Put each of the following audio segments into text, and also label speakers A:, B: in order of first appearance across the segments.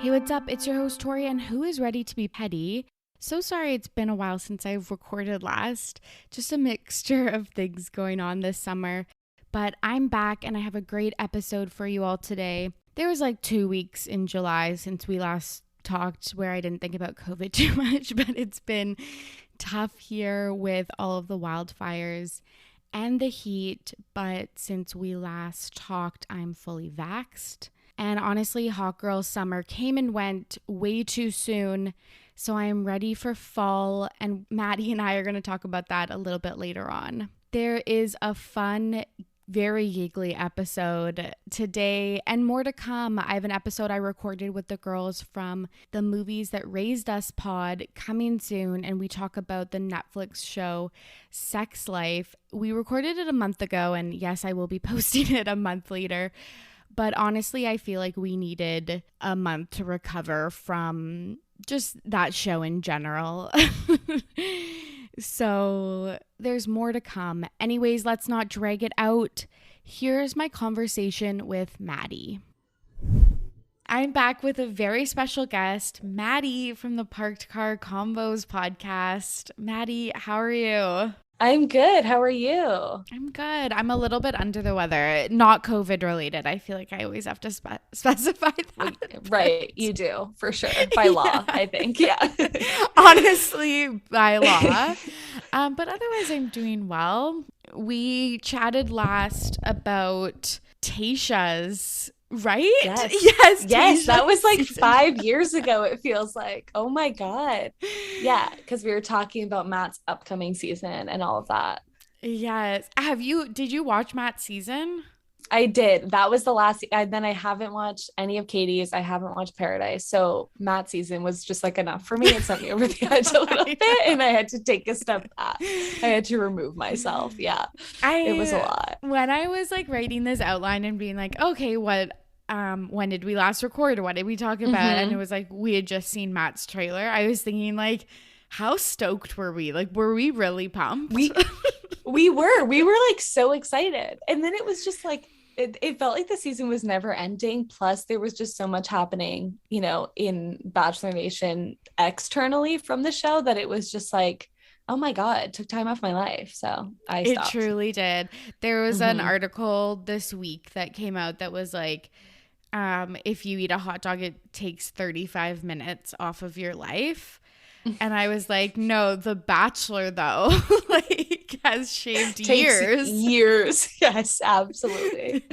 A: Hey, what's up? It's your host, Torry, and who is ready to be petty? So sorry it's been a while since I've recorded last. Just a mixture of things going on this summer. But I'm back and I have a great episode for you all today. There was like 2 weeks in July since we last talked where I didn't think about COVID too much, but it's been tough here with all of the wildfires and the heat. But since we last talked, I'm fully vaxxed. And honestly, hot girl summer came and went way too soon. So I'm ready for fall. And Maddy and I are going to talk about that a little bit later on. There is a fun, very giggly episode today and more to come. I have an episode I recorded with the girls from the Movies That Raised Us pod coming soon. And we talk about the Netflix show Sex Life. We recorded it a month ago. And yes, I will be posting it a month later. But honestly, I feel like we needed a month to recover from just that show in general. So there's more to come. Anyways, let's not drag it out. Here's my conversation with Maddy. I'm back with a very special guest, Maddy from the Parked Car Convos podcast. Maddy, how are you?
B: I'm good. How are you?
A: I'm good. I'm a little bit under the weather. Not COVID related. I feel like I always have to specify that.
B: Right. You do, for sure. By law, I think. Yeah.
A: Honestly, by law. But otherwise, I'm doing well. We chatted last about Tayshia's, right?
B: Yes.
A: Tayshia's
B: That was like
A: season.
B: 5 years ago, it feels like. Oh my God. Yeah. Because we were talking about Matt's upcoming season and all of that.
A: Yes. Did you watch Matt's season?
B: I did. That was the last. Then I haven't watched any of Katie's. I haven't watched Paradise. So Matt's season was just like enough for me. It sent me over the edge a little bit and I had to take a step back. I had to remove myself. Yeah. It was a lot.
A: When I was like writing this outline and being like, okay, when did we last record? What did we talk about? And it was like, we had just seen Matt's trailer. I was thinking like, how stoked were we? Like, were we really pumped?
B: We were like so excited. And then it was just like, it felt like the season was never ending. Plus there was just so much happening, in Bachelor Nation externally from the show that it was just like, oh my God, it took time off my life. So I stopped.
A: It truly did. There was an article this week that came out that was like, if you eat a hot dog, it takes 35 minutes off of your life. And I was like, no, The Bachelor, though, like has shaved years.
B: Yes, absolutely.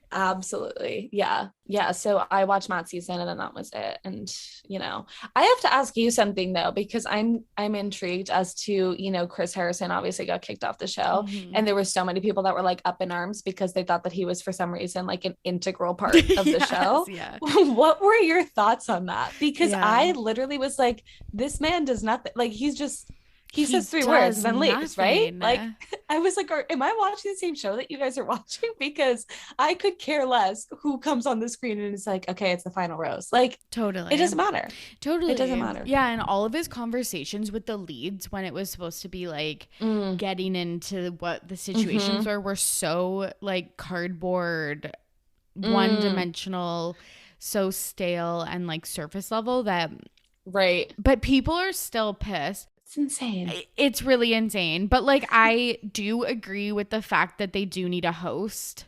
B: Absolutely. Yeah. So I watched Matt's season and then that was it. And, I have to ask you something though, because I'm intrigued as to, Chris Harrison obviously got kicked off the show and there were so many people that were like up in arms because they thought that he was for some reason like an integral part of the show.
A: Yeah.
B: What were your thoughts on that? Because I literally was like, this man does nothing. Like he says 3 words and then leaves, right? Like I was like, am I watching the same show that you guys are watching? Because I could care less who comes on the screen and it's like, okay, it's the final rose. Like
A: totally.
B: It doesn't matter.
A: Totally.
B: It doesn't matter.
A: Yeah. And all of his conversations with the leads when it was supposed to be like getting into what the situations were so like cardboard, one-dimensional, so stale and like surface level that
B: right.
A: But people are still pissed.
B: It's insane.
A: It's really insane. But like, I do agree with the fact that they do need a host.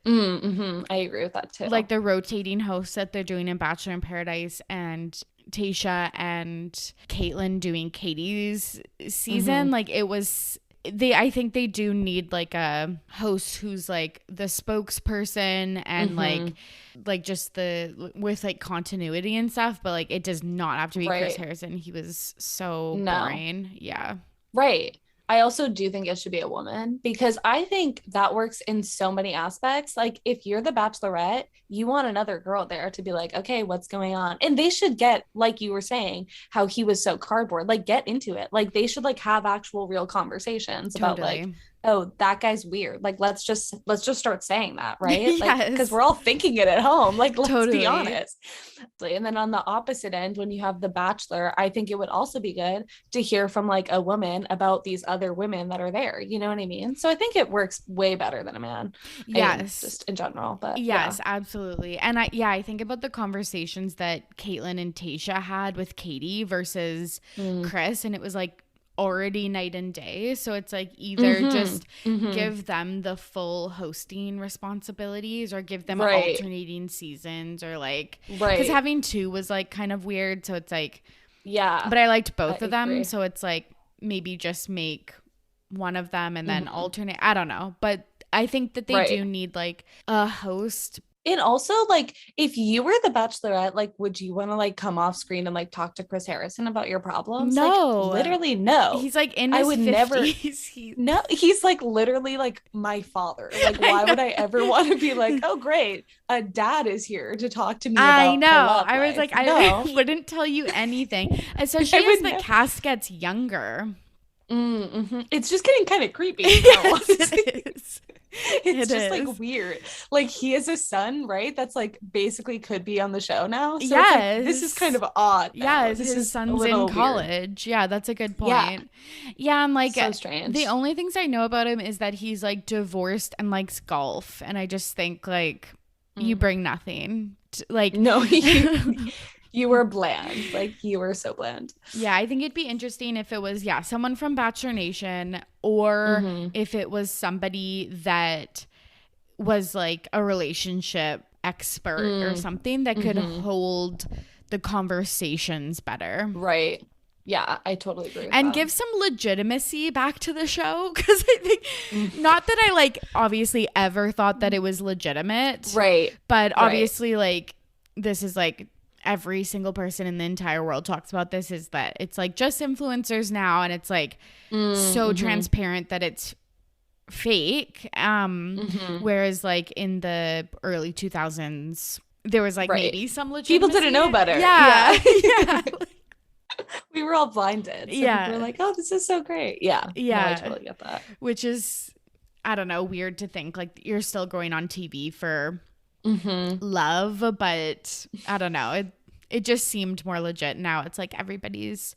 B: I agree with that too.
A: Like the rotating hosts that they're doing in Bachelor in Paradise and Tayshia and Caitlyn doing Katie's season. Like it was, I think they do need like a host who's like the spokesperson and like just with like continuity and stuff, but like it does not have to be Chris Harrison. He was so boring. Yeah.
B: Right. I also do think it should be a woman because I think that works in so many aspects. Like if you're the Bachelorette, you want another girl there to be like, okay, what's going on? And they should get, like you were saying, how he was so cardboard, like get into it. Like they should like have actual real conversations about like oh, that guy's weird. Like, let's just start saying that, right? Like,
A: Yes.
B: because we're all thinking it at home. Like, let's
A: Totally.
B: be honest. And then on the opposite end, when you have The Bachelor, I think it would also be good to hear from like a woman about these other women that are there. You know what I mean? So I think it works way better than a man.
A: Yes.
B: I mean, just in general. But
A: yes, absolutely. And I think about the conversations that Caitlyn and Tayshia had with Katie versus Chris, and it was like already night and day. So it's like either just give them the full hosting responsibilities or give them alternating seasons, or like, because having two was like kind of weird. So it's like, but I liked both of them. So it's like maybe just make one of them and then alternate. I don't know, but I think that they do need like a host.
B: And also, like, if you were the Bachelorette, like, would you want to like come off screen and like talk to Chris Harrison about your problems?
A: No,
B: like, literally no.
A: He's like in his 50s.
B: Never. No, he's like literally like my father. Like, why would I ever want to be like, oh great, a dad is here to talk to me about
A: I know.
B: my love
A: I was
B: life.
A: like, I wouldn't tell you anything, especially as the cast gets younger.
B: It's just getting kind of creepy.
A: Yes, it is.
B: It's just like weird. Like, he has a son, right? That's like basically could be on the show now. So
A: yes.
B: Like, this is kind of odd.
A: Yes, his son's in college. Weird. Yeah, that's a good point. Yeah, I'm like,
B: so strange.
A: The only things I know about him is that he's like divorced and likes golf. And I just think like you bring nothing. Like,
B: no, you were bland. Like, you were so bland.
A: Yeah, I think it'd be interesting if it was, someone from Bachelor Nation, or if it was somebody that was like a relationship expert or something that could hold the conversations better.
B: Right. Yeah, I totally agree with
A: and
B: that.
A: Give some legitimacy back to the show, because I think not that I like obviously ever thought that it was legitimate.
B: Right.
A: But obviously like this is like every single person in the entire world talks about this, is that it's like just influencers now, and it's like so transparent that it's fake. Whereas like in the early 2000s there was like maybe some legitimacy.
B: People didn't know better.
A: Yeah.
B: We were all blinded. So we were like, oh, this is so great. Yeah. No, I totally get that.
A: Which is, I don't know, weird to think like you're still going on TV for love, but I don't know, it just seemed more legit. Now it's like everybody's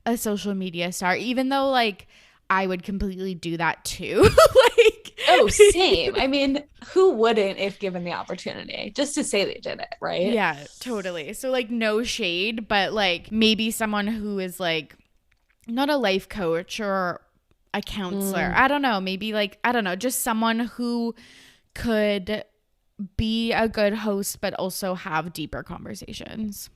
A: a social media star, even though like I would completely do that too. Like,
B: oh, same. I mean, who wouldn't if given the opportunity, just to say they did it, right?
A: Yeah, totally. So like no shade, but like maybe someone who is like not a life coach or a counselor, I don't know, maybe like, I don't know, just someone who could be a good host but also have deeper conversations.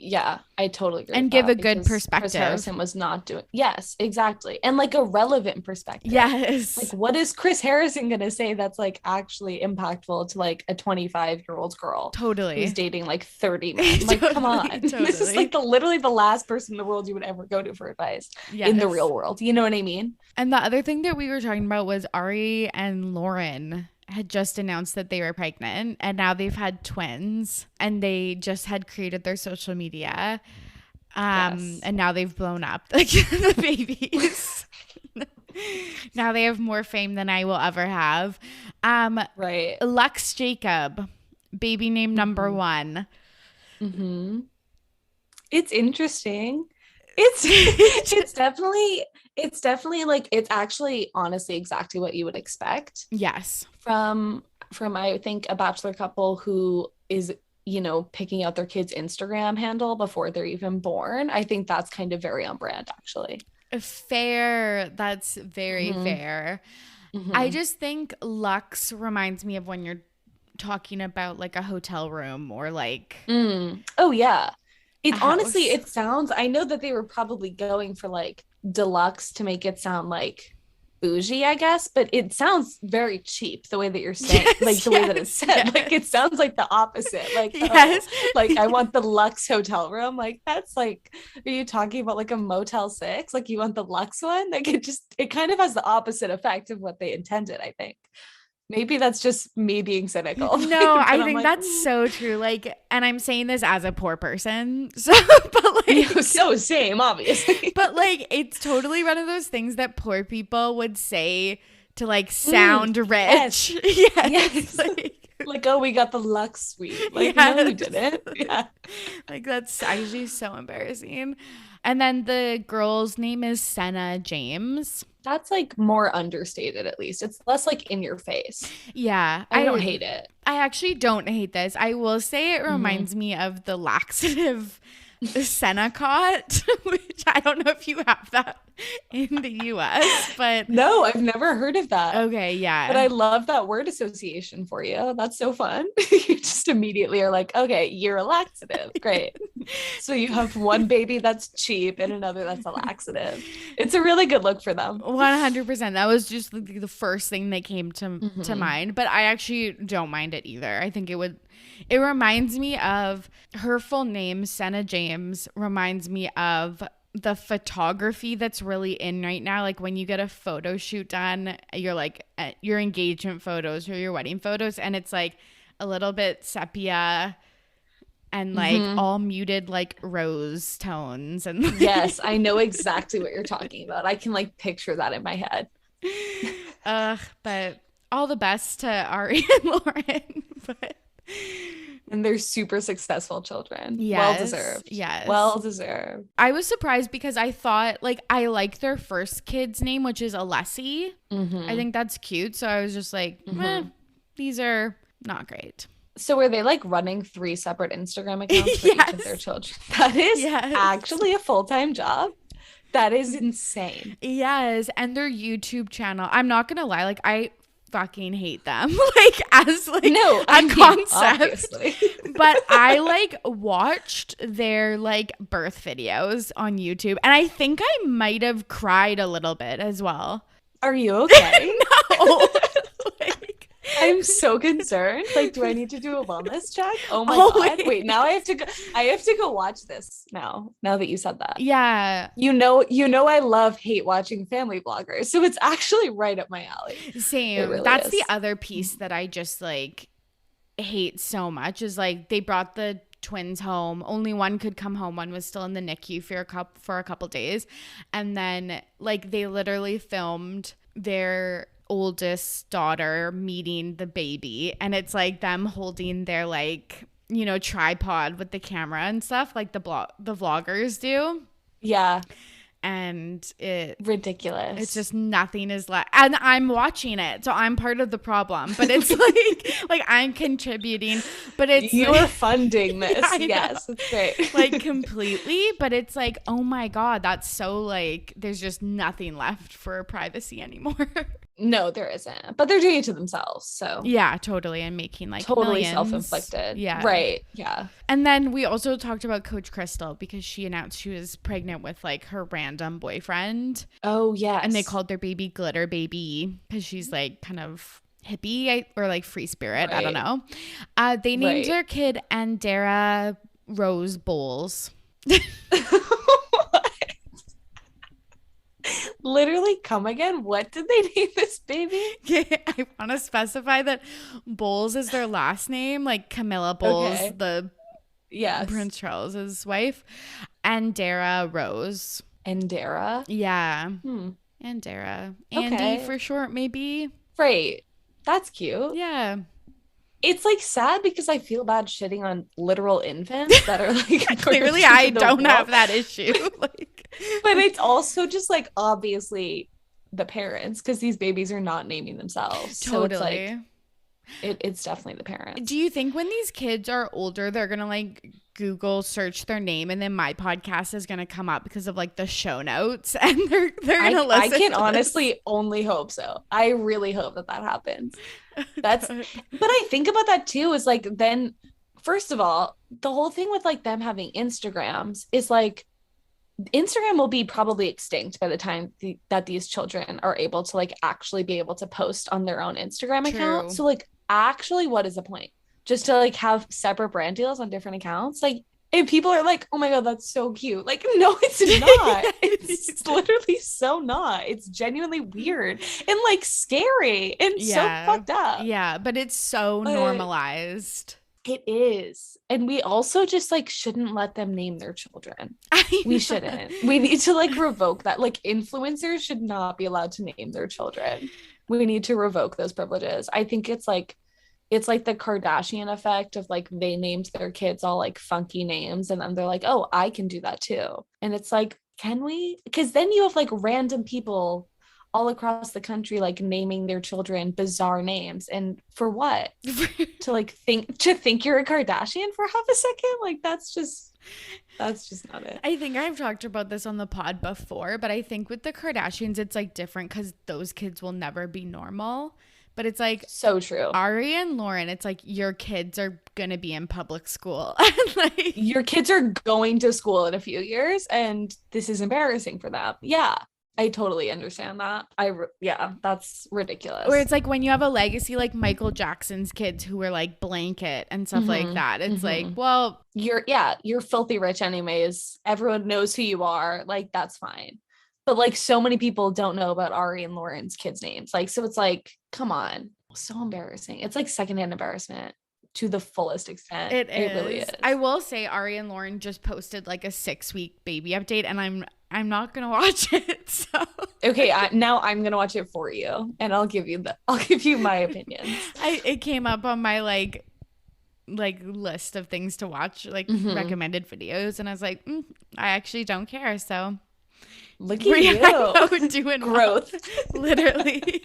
B: Yeah, I totally agree.
A: And give a good perspective.
B: Chris Harrison was not doing. Yes, exactly. And like a relevant perspective.
A: Yes.
B: Like, what is Chris Harrison going to say that's like actually impactful to like a 25-year-old girl?
A: Totally.
B: Who's dating like 30 men. Like, come on. This is like literally the last person in the world you would ever go to for advice in the real world. You know what I mean?
A: And the other thing that we were talking about was Arie and Lauren had just announced that they were pregnant, and now they've had twins, and they just had created their social media, and now they've blown up like the babies. Now they have more fame than I will ever have.
B: Right.
A: Lex Jacob, baby name number 1.
B: It's interesting. It's definitely like, it's actually honestly exactly what you would expect.
A: Yes.
B: From I think a Bachelor couple who is, you know, picking out their kids' Instagram handle before they're even born. I think that's kind of very on brand, actually.
A: Fair. That's very fair. I just think Lux reminds me of when you're talking about like a hotel room or like
B: oh yeah. It's honestly, it sounds, I know that they were probably going for like deluxe to make it sound like bougie, I guess, but it sounds very cheap the way that you're saying, like the way that it's said. Like, it sounds like the opposite. Like, like I want the luxe hotel room. Like, that's like, are you talking about like a Motel 6? Like, you want the luxe one? Like, it kind of has the opposite effect of what they intended, I think. Maybe that's just me being cynical.
A: No, I think that's so true. Like, and I'm saying this as a poor person. So, but like,
B: so same, obviously.
A: But like, it's totally one of those things that poor people would say to like sound rich.
B: Yes.
A: Yes.
B: Like, oh, we got the Lux suite. Like,
A: yes.
B: no, you didn't. Yeah.
A: Like, that's actually so embarrassing. And then the girl's name is Senna James.
B: That's like more understated, at least. It's less like in your face.
A: Yeah.
B: I don't hate it.
A: I actually don't hate this. I will say it reminds me of the laxative Senecot, which I don't know if you have that in the US, but
B: no, I've never heard of that.
A: Okay, yeah.
B: But I love that word association for you. That's so fun. You just immediately are like, okay, you're a laxative. Great. So you have one baby that's cheap and another that's a laxative. It's a really good look for them.
A: 100%. That was just the first thing that came to mind, but I actually don't mind it either. I think it reminds me of her full name, Senna James, reminds me of the photography that's really in right now. Like when you get a photo shoot done, you're like your engagement photos or your wedding photos, and it's like a little bit sepia and like all muted like rose tones. And like
B: yes, I know exactly what you're talking about. I can like picture that in my head.
A: But all the best to Arie and Lauren.
B: And they're super successful children.
A: Yes,
B: well deserved.
A: Yes.
B: Well deserved.
A: I was surprised because I thought, like, I like their first kid's name, which is Alessi. I think that's cute. So I was just like, these are not great.
B: So were they like running 3 separate Instagram accounts for each of their children? That is actually a full-time job. That is insane.
A: Yes. And their YouTube channel, I'm not going to lie, like, I fucking hate them like as like a concept. But I like watched their like birth videos on YouTube, and I think I might have cried a little bit as well.
B: Are you okay?
A: No. Like,
B: I'm so concerned. Like, do I need to do a wellness check? Oh my god. Wait, now I have to go watch this now that you said that.
A: Yeah.
B: You know I hate watching family bloggers. So it's actually right up my alley.
A: Same. Really That's is. The other piece that I just like hate so much is like they brought the twins home. Only one could come home. One was still in the NICU for a couple days. And then like they literally filmed their oldest daughter meeting the baby, and it's like them holding their like, you know, tripod with the camera and stuff like the vloggers do.
B: Yeah.
A: And it
B: ridiculous.
A: It's just nothing is left, and I'm watching it, so I'm part of the problem. But it's like I'm contributing, but it's
B: you're funding this. Yes, it's great.
A: Like completely, but it's like, oh my god, that's so like there's just nothing left for privacy anymore.
B: No, there isn't. But they're doing it to themselves. So
A: yeah, totally. And making like
B: totally
A: millions.
B: Self-inflicted.
A: Yeah.
B: Right. Yeah.
A: And then we also talked about Coach Crystal because she announced she was pregnant with like her random boyfriend.
B: Oh, yes.
A: And they called their baby Glitter Baby because she's like kind of hippie or like free spirit. Right. I don't know. They named their kid Andera Rose Bowles.
B: Literally, come again? What did they name this baby?
A: I want to specify that Bowles is their last name, like Camilla Bowles, the Prince Charles's wife, and Dara Rose.
B: Andera?
A: Yeah. Andera. Andy for short, maybe.
B: Right. That's cute.
A: Yeah.
B: It's like sad because I feel bad shitting on literal infants that are like
A: clearly I don't have that issue. Like,
B: but it's also just like obviously the parents because these babies are not naming themselves.
A: Totally.
B: So it's like it's definitely the parents.
A: Do you think when these kids are older, they're gonna like Google search their name and then my podcast is gonna come up because of like the show notes and they're gonna listen?
B: I can honestly only hope so. I really hope that happens. But I think about that too is like then first of all, the whole thing with like them having Instagrams is like Instagram will be probably extinct by the time that these children are able to like actually be able to post on their own Instagram account. So like actually what is the point? Just to like have separate brand deals on different accounts? Like and people are like, oh my god, that's so cute. Like no, it's not. It's literally so not. It's genuinely weird and like scary and so fucked up.
A: Yeah, but it's so normalized.
B: It is. And we also just like shouldn't let them name their children. We shouldn't. We need to like revoke that. Like influencers should not be allowed to name their children. We need to revoke those privileges. I think it's like the Kardashian effect of like they named their kids all like funky names and then they're like, oh, I can do that too. And it's like, can we? Because then you have like random people all across the country like naming their children bizarre names, and for what? to think you're a Kardashian for half a second? Like that's just not it.
A: I think I've talked about this on the pod before, but I think with the Kardashians it's like different because those kids will never be normal. But it's like
B: so true.
A: Arie and Lauren, it's like your kids are gonna be in public school.
B: Like, your kids are going to school in a few years and this is embarrassing for them. Yeah, I totally understand that. Yeah, that's ridiculous.
A: Or it's like when you have a legacy like Michael Jackson's kids who were like Blanket and stuff like that. It's like, well,
B: you're filthy rich anyways. Everyone knows who you are. Like, that's fine. But like so many people don't know about Arie and Lauren's kids' names. Like, so it's like, come on. So embarrassing. It's like secondhand embarrassment to the fullest extent.
A: It
B: really is.
A: I will say Arie and Lauren just posted like a 6-week baby update and I'm not gonna watch it. So
B: okay, now I'm gonna watch it for you, and I'll give you my opinions.
A: It came up on my like list of things to watch, like recommended videos, and I was like, I actually don't care. So
B: look at you,
A: we're doing
B: growth,
A: literally.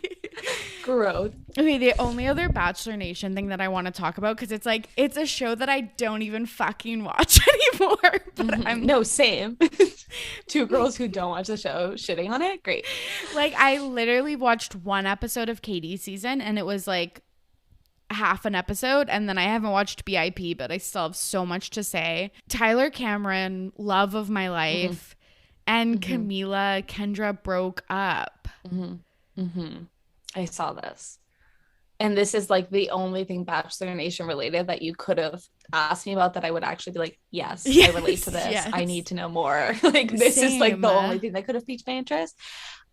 B: Growth.
A: Okay, the only other Bachelor Nation thing that I want to talk about, because it's like it's a show that I don't even fucking watch anymore. But I'm
B: no same. Two girls who don't watch the show shitting on it. Great.
A: Like I literally watched one episode of Katie's season, and it was like half an episode, and then I haven't watched BIP, but I still have so much to say. Tyler Cameron, love of my life, and Camila Kendra broke up.
B: I saw this. And this is like the only thing Bachelor Nation related that you could have asked me about that I would actually be like, yes, I relate to this. Yes. I need to know more. Like this is like the only thing that could have piqued my interest.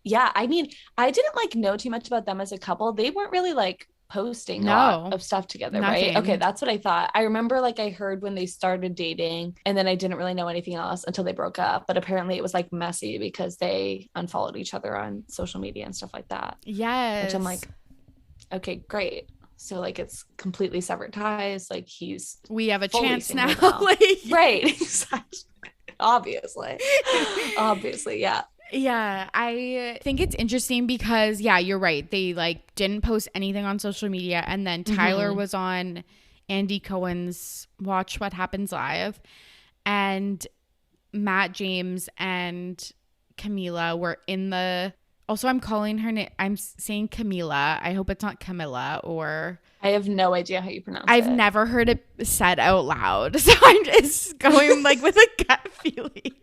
B: Yeah, I mean, I didn't like know too much about them as a couple. They weren't really like posting a lot of stuff together, right? Okay, that's what I thought. I remember like I heard when they started dating, and then I didn't really know anything else until they broke up. But apparently it was like messy because they unfollowed each other on social media and stuff like that.
A: Yes.
B: Which I'm like, okay, great. So like it's completely severed ties. Like we
A: have a chance now.
B: Right. Exactly. Obviously, yeah.
A: Yeah, I think it's interesting because, yeah, you're right. They like didn't post anything on social media. And then Tyler was on Andy Cohen's Watch What Happens Live. And Matt James and Camila were in the... Also, I'm calling her name... I'm saying Camila. I hope it's not Camilla or...
B: I have no idea how you pronounce it.
A: I've never heard it said out loud. So I'm just going like with a gut feeling.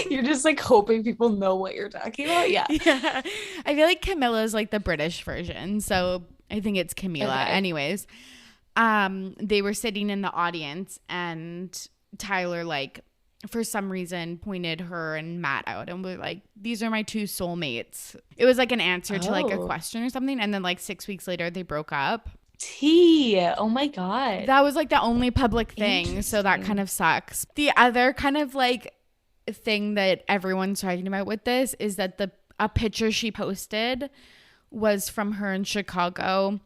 B: You're just like hoping people know what you're talking about. Yeah.
A: I feel like Camilla is like the British version, so I think it's Camila. Okay. Anyways, they were sitting in the audience, and Tyler like for some reason pointed her and Matt out and was like, these are my two soulmates. It was like an answer to like a question or something, and then like 6 weeks later they broke up.
B: Oh my god,
A: that was like the only public thing, so that kind of sucks. The other kind of like thing that everyone's talking about with this is that a picture she posted was from her in Chicago,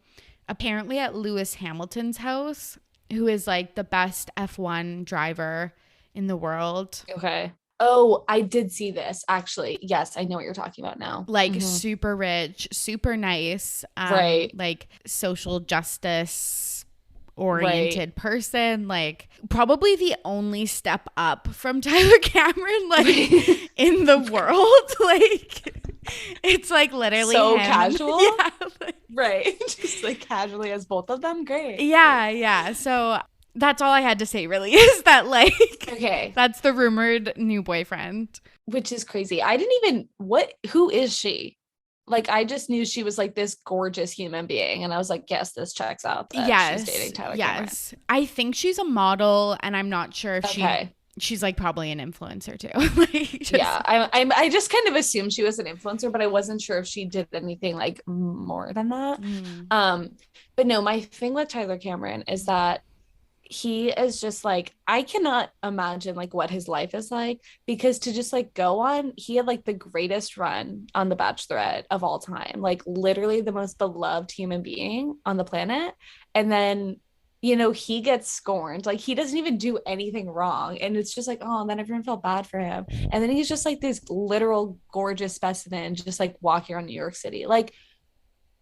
A: apparently at Lewis Hamilton's house, who is like the best F1 driver in the world.
B: Okay. Oh, I did see this actually. Yes, I know what you're talking about now.
A: Like super rich, super nice,
B: right?
A: Like social justice oriented person, like probably the only step up from Tyler Cameron like in the world. Like it's like literally
B: so
A: him.
B: Casual.
A: Yeah, like,
B: right. Just like casually as both of them. Great.
A: Yeah. So that's all I had to say really, is that like,
B: okay,
A: that's the rumored new boyfriend.
B: Which is crazy. I didn't even, who is she? Like, I just knew she was like this gorgeous human being. And I was like, yes, this checks out. She's dating Tyler Cameron.
A: I think she's a model, and I'm not sure if she's like probably an influencer too.
B: I just kind of assumed she was an influencer, but I wasn't sure if she did anything like more than that. But no, my thing with Tyler Cameron is that he is just like, I cannot imagine like what his life is like, because to just like go on, he had like the greatest run on The Bachelorette of all time, like literally the most beloved human being on the planet. And then, you know, he gets scorned. Like he doesn't even do anything wrong. And it's just like, oh, and then everyone felt bad for him. And then he's just like this literal gorgeous specimen, just like walking around New York City. Like,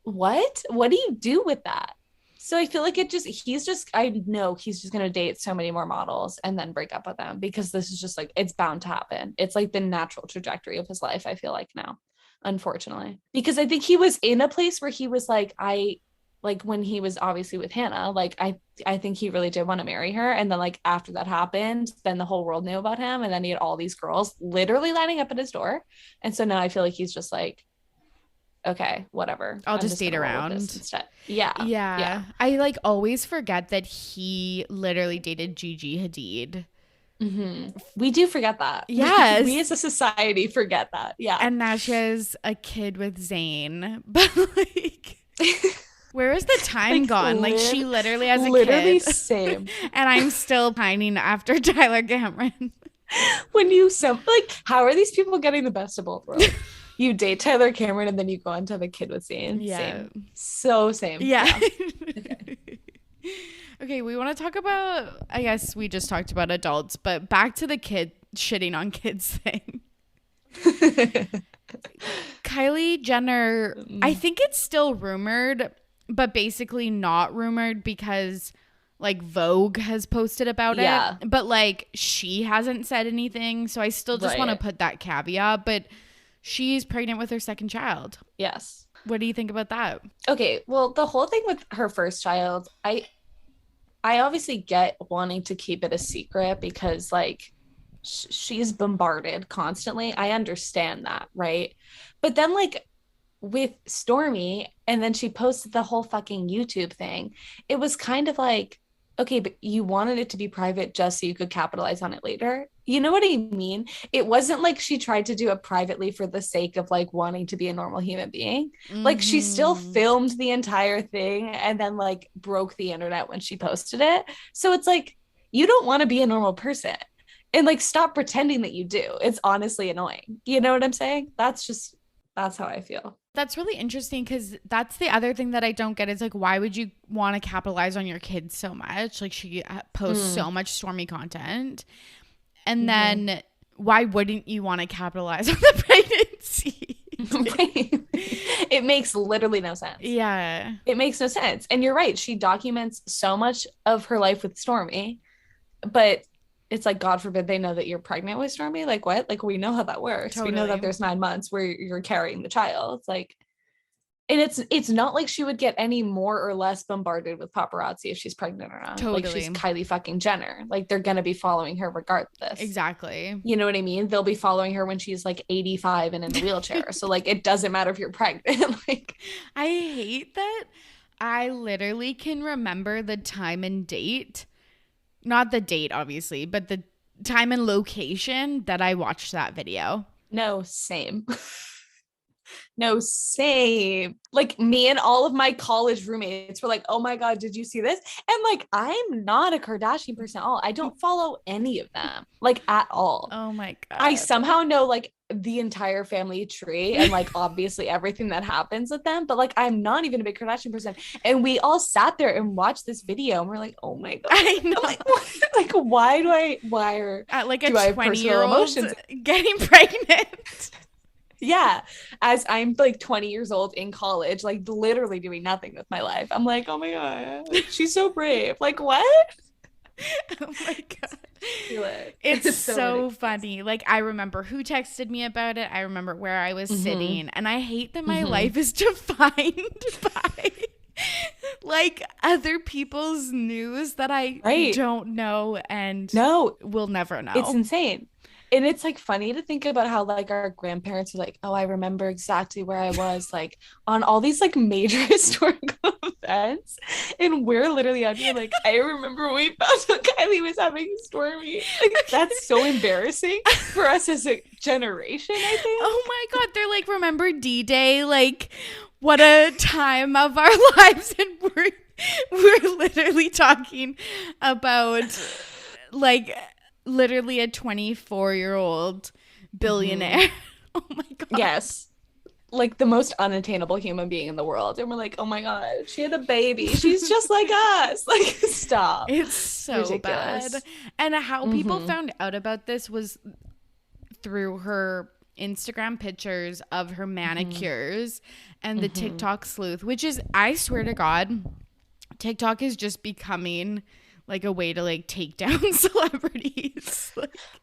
B: what do you do with that? So I feel like I know he's just going to date so many more models and then break up with them, because this is just like, it's bound to happen. It's like the natural trajectory of his life, I feel like now, unfortunately, because I think he was in a place where he was like, like when he was obviously with Hannah, like I think he really did want to marry her. And then like after that happened, then the whole world knew about him. And then he had all these girls literally lining up at his door. And so now I feel like he's just like, okay, whatever.
A: I'll just date around
B: instead. Yeah.
A: I like always forget that he literally dated Gigi Hadid.
B: Mm-hmm. We do forget that.
A: Yes.
B: We as a society forget that. Yeah.
A: And now she has a kid with Zayn. But like, where is the time like, gone? Like she literally has a kid.
B: Same.
A: And I'm still pining after Tyler Cameron.
B: When you like, how are these people getting the best of both worlds? You date Tyler Cameron and then you go on to have a kid with Zayn.
A: Yeah.
B: Same. So same.
A: Yeah. Okay, we want to talk about, I guess we just talked about adults, but back to the kid shitting on kids thing. Kylie Jenner, I think it's still rumored, but basically not rumored because like Vogue has posted about it. But like she hasn't said anything. So I still just want to put that caveat. But she's pregnant with her second child.
B: Yes.
A: What do you think about that?
B: Okay, well, the whole thing with her first child, I obviously get wanting to keep it a secret because like she's bombarded constantly. I understand that, right? But then like with Stormy, and then she posted the whole fucking YouTube thing, it was kind of like, okay, but you wanted it to be private just so you could capitalize on it later. You know what I mean? It wasn't like she tried to do it privately for the sake of like wanting to be a normal human being. Mm-hmm. Like she still filmed the entire thing and then like broke the internet when she posted it. So it's like, you don't want to be a normal person, and like stop pretending that you do. It's honestly annoying. You know what I'm saying? That's how I feel.
A: That's really interesting because that's the other thing that I don't get is like, why would you want to capitalize on your kids so much? Like she posts so much Stormy content. And then why wouldn't you want to capitalize on the pregnancy?
B: It makes literally no sense.
A: Yeah.
B: It makes no sense. And you're right. She documents so much of her life with Stormy, but it's like, God forbid they know that you're pregnant with Stormy. Like what? Like we know how that works. Totally. We know that there's 9 months where you're carrying the child. It's like, and it's not like she would get any more or less bombarded with paparazzi if she's pregnant or not.
A: Totally.
B: Like she's Kylie fucking Jenner. Like they're gonna be following her regardless.
A: Exactly.
B: You know what I mean? They'll be following her when she's like 85 and in a wheelchair. So like it doesn't matter if you're pregnant. Like
A: I hate that. I literally can remember the time and date. Not the date, obviously, but the time and location that I watched that video.
B: No, same. No, same. Like me and all of my college roommates were like, oh my God, did you see this? And like, I'm not a Kardashian person at all. I don't follow any of them, like at all.
A: Oh my God.
B: I somehow know like the entire family tree and like obviously everything that happens with them, but like I'm not even a big Kardashian person. And we all sat there and watched this video and we're like, oh my God.
A: I know.
B: Like why are
A: like a 20-year-old getting pregnant?
B: Yeah, as I'm like 20 years old in college, like literally doing nothing with my life. I'm like, oh my God, she's so brave. Like what?
A: Oh my God. It's so funny. Like I remember who texted me about it. I remember where I was sitting, and I hate that my life is defined by like other people's news that I don't know and will never know.
B: It's insane. And it's like funny to think about how like our grandparents are like, oh, I remember exactly where I was like on all these like major historical events. And we're literally out here like, I remember when we found out Kylie was having Stormy. Like that's so embarrassing for us as a generation, I think.
A: Oh my God. They're like, remember D-Day? Like what a time of our lives. And We're literally talking about like literally a 24-year-old billionaire. Oh my God.
B: Yes. Like the most unattainable human being in the world. And we're like, oh my God, she had a baby. She's just like us. Like, stop.
A: It's so
B: Ridiculous.
A: bad. And how people found out about this was through her Instagram pictures of her manicures and the TikTok sleuth, which is, I swear to God, TikTok is just becoming like a way to like take down celebrities.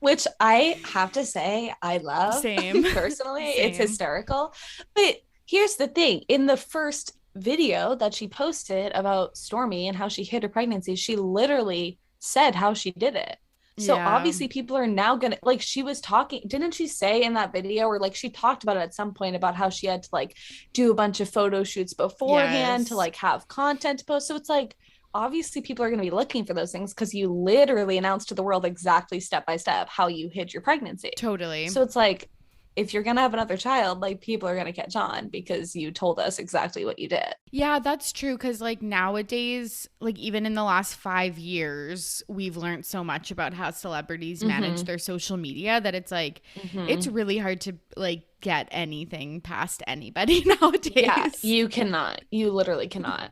B: Which I have to say, I love.
A: Same.
B: Personally,
A: Same.
B: It's hysterical. But here's the thing. In the first video that she posted about Stormi and how she hid her pregnancy, she literally said how she did it. So obviously people are now gonna, like, she was talking, didn't she say in that video, or like she talked about it at some point about how she had to like do a bunch of photo shoots beforehand to like have content to post. So it's like, obviously people are going to be looking for those things because you literally announced to the world exactly step by step how you hid your pregnancy.
A: Totally.
B: So it's like, if you're going to have another child, like, people are going to catch on because you told us exactly what you did.
A: Yeah, that's true. Because like nowadays, like even in the last 5 years, we've learned so much about how celebrities manage their social media that it's like, it's really hard to like get anything past anybody nowadays.
B: Yeah, you cannot. You literally cannot.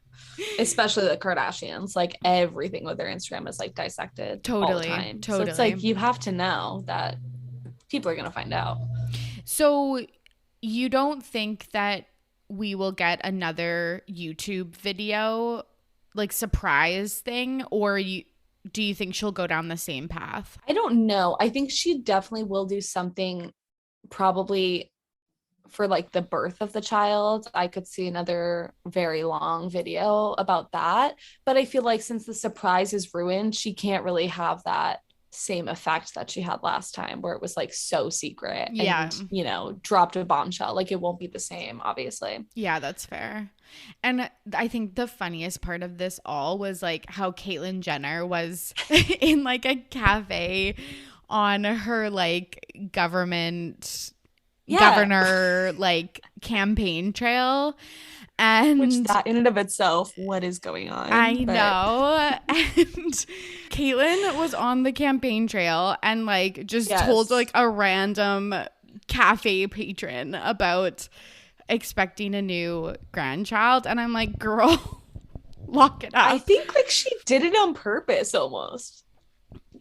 B: Especially the Kardashians. Like, everything with their Instagram is like dissected all the time. So it's like, you have to know that people are going to find out.
A: So you don't think that we will get another YouTube video, like surprise thing, or do you think she'll go down the same path?
B: I don't know. I think she definitely will do something, probably for like the birth of the child. I could see another very long video about that. But I feel like since the surprise is ruined, she can't really have that same effect that she had last time, where it was like so secret and, you know, dropped a bombshell. Like, it won't be the same, obviously.
A: Yeah, that's fair. And I think the funniest part of this all was like how Caitlyn Jenner was in like a cafe on her like governor like campaign trail. And
B: which, that in and of itself, what is going on?
A: I know. And Caitlyn was on the campaign trail and like just told like a random cafe patron about expecting a new grandchild. And I'm like, girl, lock it up.
B: I think like she did it on purpose almost.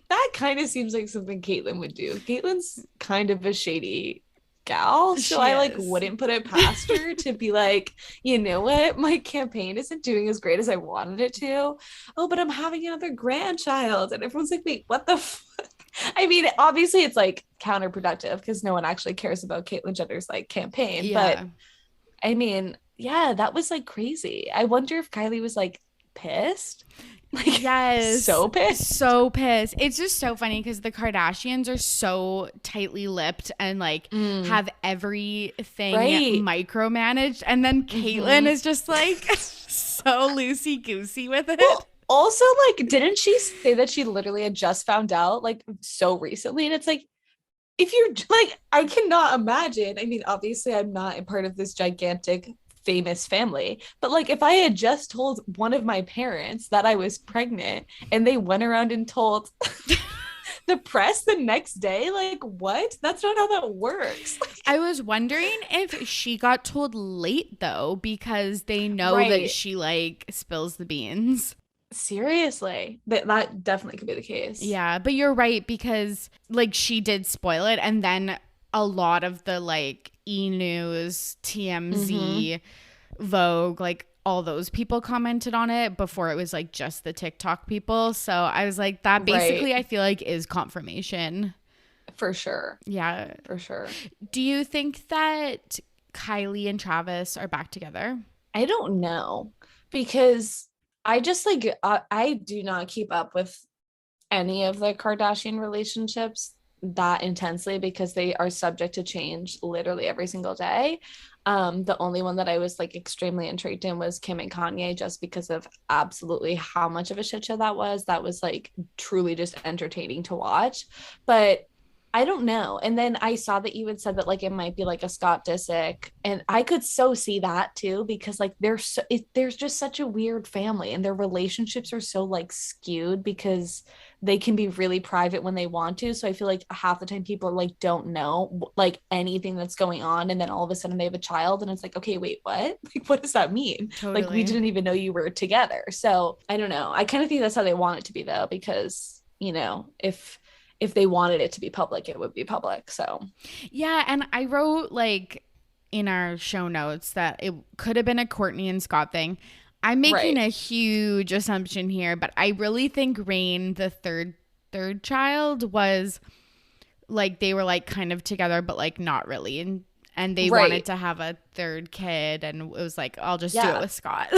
B: That kind of seems like something Caitlyn would do. Caitlyn's kind of a shady gal, so I like wouldn't put it past her to be like, you know what, my campaign isn't doing as great as I wanted it to. Oh, but I'm having another grandchild, and everyone's like, wait, what the fuck? I mean, obviously it's like counterproductive because no one actually cares about Caitlyn Jenner's like campaign, but I mean, yeah, that was like crazy. I wonder if Kylie was like pissed. Like,
A: yes,
B: so pissed.
A: It's just so funny because the Kardashians are so tightly lipped and like have everything micromanaged, and then Caitlyn is just like so loosey goosey with it.
B: Well, also, like, didn't she say that she literally had just found out like so recently? And it's like, if you're like, I cannot imagine. I mean, obviously I'm not a part of this gigantic famous family, but like, if I had just told one of my parents that I was pregnant and they went around and told the press the next day, like, what? That's not how that works.
A: I was wondering if she got told late though, because they know that she like spills the beans.
B: Seriously, that definitely could be the case.
A: Yeah, but you're right, because like she did spoil it, and then a lot of the like E-News, TMZ, Vogue, like all those people commented on it before it was like just the TikTok people. So I was like, that basically I feel like is confirmation.
B: For sure.
A: Yeah.
B: For sure.
A: Do you think that Kylie and Travis are back together?
B: I don't know, because I just like, I do not keep up with any of the Kardashian relationships that intensely because they are subject to change literally every single day. The only one that I was like extremely intrigued in was Kim and Kanye, just because of absolutely how much of a shit show that was. That was like truly just entertaining to watch. But I don't know. And then I saw that you had said that like it might be like a Scott Disick, and I could so see that too because like there's just such a weird family, and their relationships are so like skewed because they can be really private when they want to. So I feel like half the time people are like don't know like anything that's going on, and then all of a sudden they have a child, and it's like, okay, wait, what? Like, what does that mean?
A: Totally.
B: Like, we didn't even know you were together. So I don't know. I kind of think that's how they want it to be though, because if they wanted it to be public, it would be public. So
A: yeah, and I wrote like in our show notes that it could have been a Courtney and Scott thing. I'm making a huge assumption here, but I really think Rain, the third child, was like they were like kind of together, but like not really, and they wanted to have a third kid, and it was like, I'll just do it with Scott.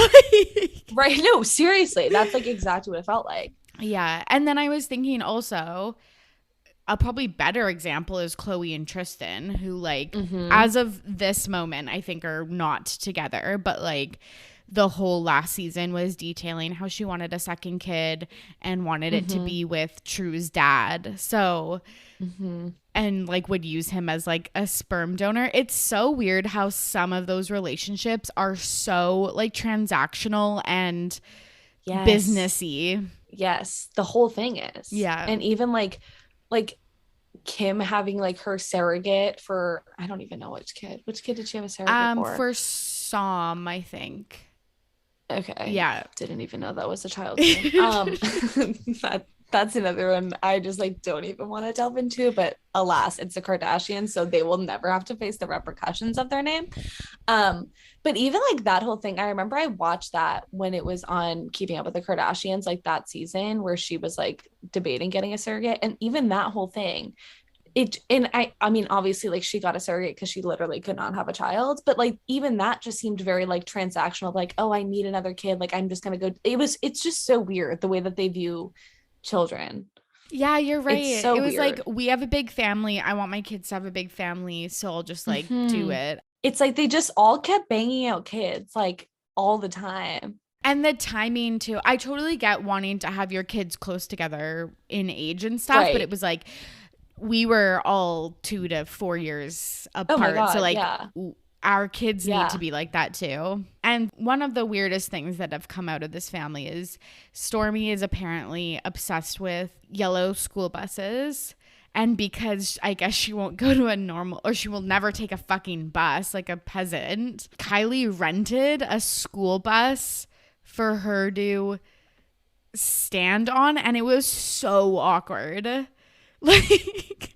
B: Right? No, seriously, that's like exactly what it felt like.
A: Yeah, and then I was thinking also, a probably better example is Chloe and Tristan, who like as of this moment I think are not together, but like the whole last season was detailing how she wanted a second kid and wanted it to be with True's dad. So and like would use him as like a sperm donor. It's so weird how some of those relationships are so like transactional and businessy.
B: Yes, the whole thing is.
A: Yeah.
B: And even like Kim having like her surrogate for, I don't even know which kid did she have a surrogate
A: for Som, I think.
B: Okay.
A: Yeah.
B: Didn't even know that was a child's name. That's another one I just like don't even want to delve into, but alas, it's the Kardashians, so they will never have to face the repercussions of their name. But even like that whole thing, I remember I watched that when it was on Keeping Up with the Kardashians, like that season where she was like debating getting a surrogate, and even that whole thing, I mean obviously like she got a surrogate because she literally could not have a child, but like even that just seemed very like transactional, like, oh, I need another kid, like I'm just gonna go. It's just so weird the way that they view children.
A: Yeah, you're right. It was
B: weird.
A: like, we have a big family, I want my kids to have a big family, so I'll just like do it.
B: It's like they just all kept banging out kids like all the time.
A: And the timing too. I totally get wanting to have your kids close together in age and stuff, but it was like we were all 2 to 4 years apart. Oh my God, so like our kids need to be like that too. And one of the weirdest things that have come out of this family is Stormy is apparently obsessed with yellow school buses. And because I guess she won't go to a normal, or she will never take a fucking bus like a peasant, Kylie rented a school bus for her to stand on. And it was so awkward. Like,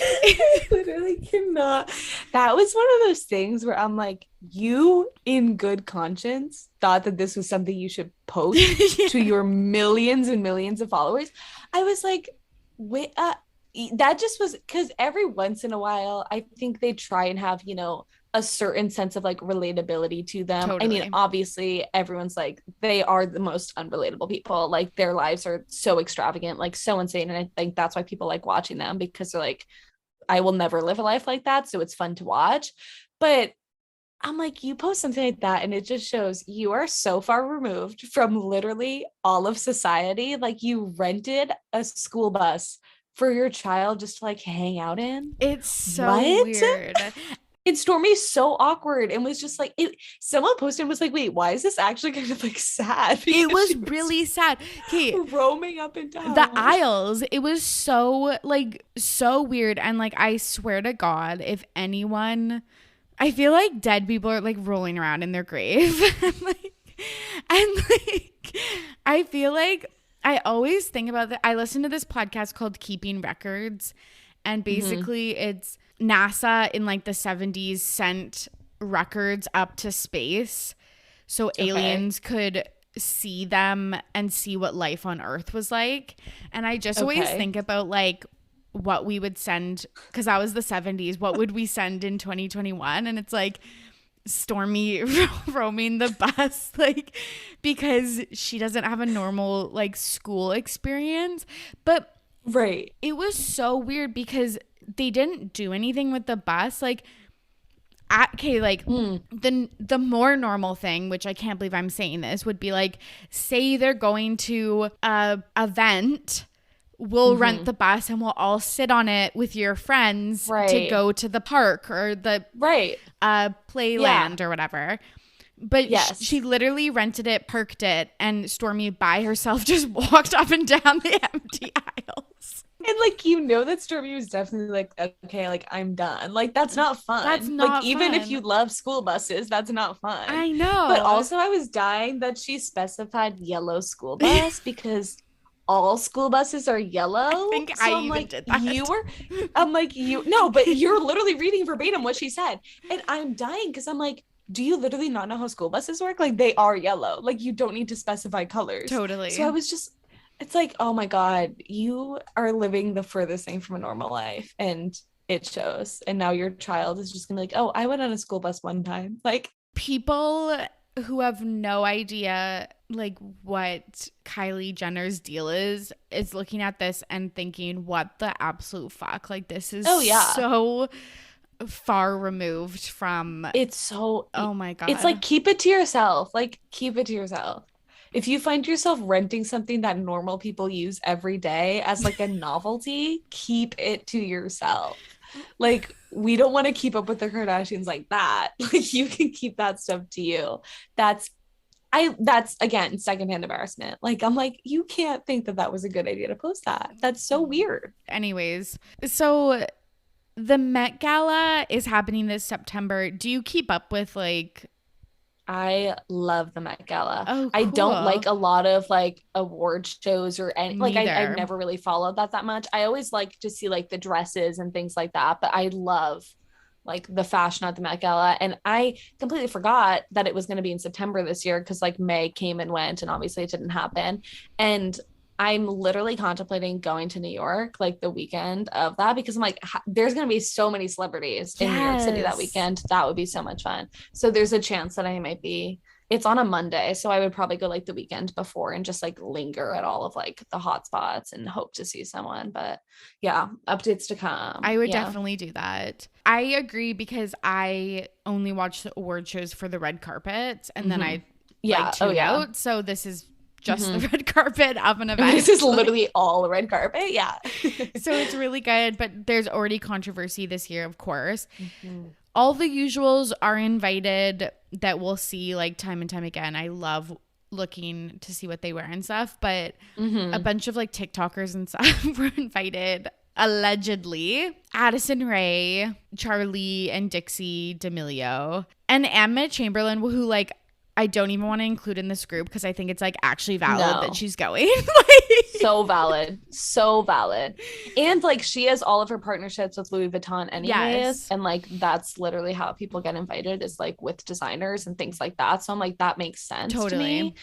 B: I literally cannot. That was one of those things where I'm like, you in good conscience thought that this was something you should post to your millions and millions of followers. I was like, wait, that just was because every once in a while, I think they try and have, a certain sense of like relatability to them. Totally. I mean, obviously everyone's like, they are the most unrelatable people. Like their lives are so extravagant, like so insane. And I think that's why people like watching them, because they're like, I will never live a life like that. So it's fun to watch. But I'm like, you post something like that and it just shows you are so far removed from literally all of society. Like you rented a school bus for your child just to like hang out in.
A: It's so weird.
B: And Stormy's so awkward and was just like, someone posted and was like, wait, why is this actually kind of like sad? Because
A: it was really sad. Okay,
B: roaming up and down
A: the aisles. It was so weird. And like, I swear to God, if anyone, I feel like dead people are like rolling around in their grave. and I feel like I always think about that. I listen to this podcast called Keeping Records, and basically it's NASA in like the 70s sent records up to space so aliens could see them and see what life on Earth was like. And I just always think about like what we would send, because that was the 70s, what would we send in 2021? And it's like Stormy roaming the bus, like, because she doesn't have a normal like school experience. But it was so weird because they didn't do anything with the bus. Like, the more normal thing, which I can't believe I'm saying this, would be like, say they're going to a event, we'll rent the bus and we'll all sit on it with your friends to go to the park or the playland or whatever. But she literally rented it, parked it, and Stormy by herself just walked up and down the empty aisles.
B: And like, you know, that Stormy was definitely like, okay, like, I'm done. Like, that's not fun.
A: That's not
B: like, even
A: fun.
B: if you love school buses, that's not fun.
A: I know.
B: But also, I was dying that she specified yellow school bus because all school buses are yellow.
A: I think so I even like, did that.
B: No, but you're literally reading verbatim what she said. And I'm dying because I'm like, do you literally not know how school buses work? Like, they are yellow. Like, you don't need to specify colors.
A: Totally.
B: So I was just, it's like, oh my God, you are living the furthest thing from a normal life. And it shows. And now your child is just gonna be like, oh, I went on a school bus one time. Like,
A: people who have no idea like what Kylie Jenner's deal is looking at this and thinking, what the absolute fuck? Like, this is so far removed from oh my God.
B: It's like, keep it to yourself. Like, keep it to yourself. If you find yourself renting something that normal people use every day as like a novelty, keep it to yourself. Like, we don't want to keep up with the Kardashians like that. Like, you can keep that stuff to you. That's again, secondhand embarrassment. Like, I'm like, you can't think that was a good idea to post that. That's so weird.
A: Anyways, so the Met Gala is happening this September. Do you keep up with like...
B: I love the Met Gala.
A: Oh, cool.
B: I don't like a lot of like award shows or any, like, I've never really followed that much. I always like to see like the dresses and things like that, but I love like the fashion at the Met Gala. And I completely forgot that it was going to be in September this year because like May came and went and obviously it didn't happen. And I'm literally contemplating going to New York like the weekend of that because I'm like, there's going to be so many celebrities in New York City that weekend. That would be so much fun. So there's a chance that I might be, it's on a Monday. So I would probably go like the weekend before and just like linger at all of like the hot spots and hope to see someone. But yeah, updates to come.
A: I would definitely do that. I agree because I only watch the award shows for the red carpet and then I tune out. So this is just the red carpet of an event.
B: This is literally all red carpet. Yeah.
A: So it's really good, but there's already controversy this year, of course. All the usuals are invited that we'll see like time and time again. I love looking to see what they wear and stuff, but a bunch of like TikTokers and stuff were invited. Allegedly, Addison Rae, Charlie and Dixie D'Amelio, and Emma Chamberlain, who like I don't even want to include in this group because I think it's like actually valid that she's going.
B: So valid. And like she has all of her partnerships with Louis Vuitton anyways. Yes. And like that's literally how people get invited is like with designers and things like that. So I'm like, that makes sense to me.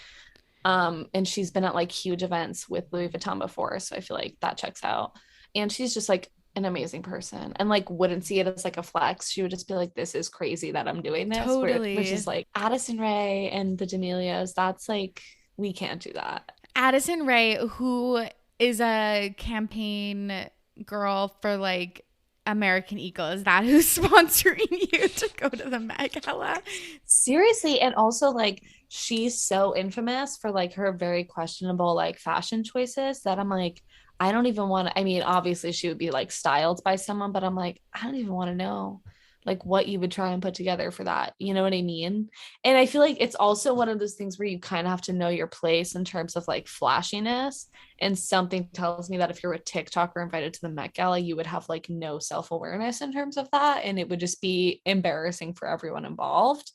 B: And she's been at like huge events with Louis Vuitton before. So I feel like that checks out. And she's just like an amazing person and like wouldn't see it as like a flex. She would just be like, this is crazy that I'm doing this.
A: Totally.
B: Which is like Addison Rae and the D'Amelios. That's like, we can't do that.
A: Addison Rae, who is a campaign girl for like American Eagle, is that who's sponsoring you to go to the Met Gala?
B: Seriously. And also like she's so infamous for like her very questionable like fashion choices that I'm like, I don't even want to, I mean, obviously she would be like styled by someone, but I'm like, I don't even want to know like what you would try and put together for that. You know what I mean? And I feel like it's also one of those things where you kind of have to know your place in terms of like flashiness. And something tells me that if you're a TikToker invited to the Met Gala, you would have like no self-awareness in terms of that. And it would just be embarrassing for everyone involved.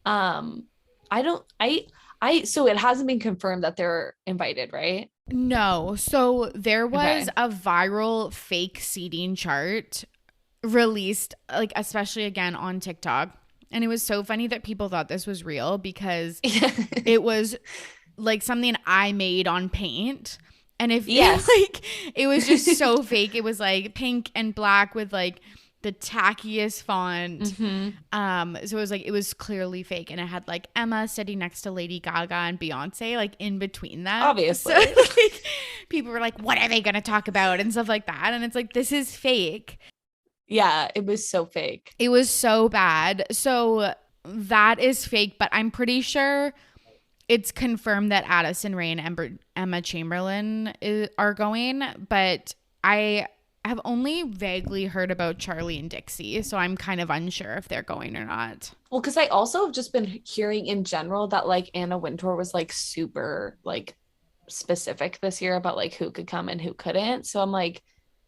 B: So it hasn't been confirmed that they're invited, right?
A: No. So there was a viral fake seating chart released, like especially again on TikTok. And it was so funny that people thought this was real because it was like something I made on Paint. And it was just so fake. It was like pink and black with like the tackiest font. So it was clearly fake, and it had like Emma sitting next to Lady Gaga and Beyonce like in between them,
B: obviously.
A: So, like, people were like, what are they gonna talk about and stuff like that, and it's like, this is fake.
B: Yeah, it was so fake.
A: It was so bad. So that is fake, but I'm pretty sure it's confirmed that Addison Rae and Emma Chamberlain are going, but I have only vaguely heard about Charlie and Dixie, so I'm kind of unsure if they're going or not.
B: Well, because I also have just been hearing in general that like Anna Wintour was like super like specific this year about like who could come and who couldn't. So I'm like,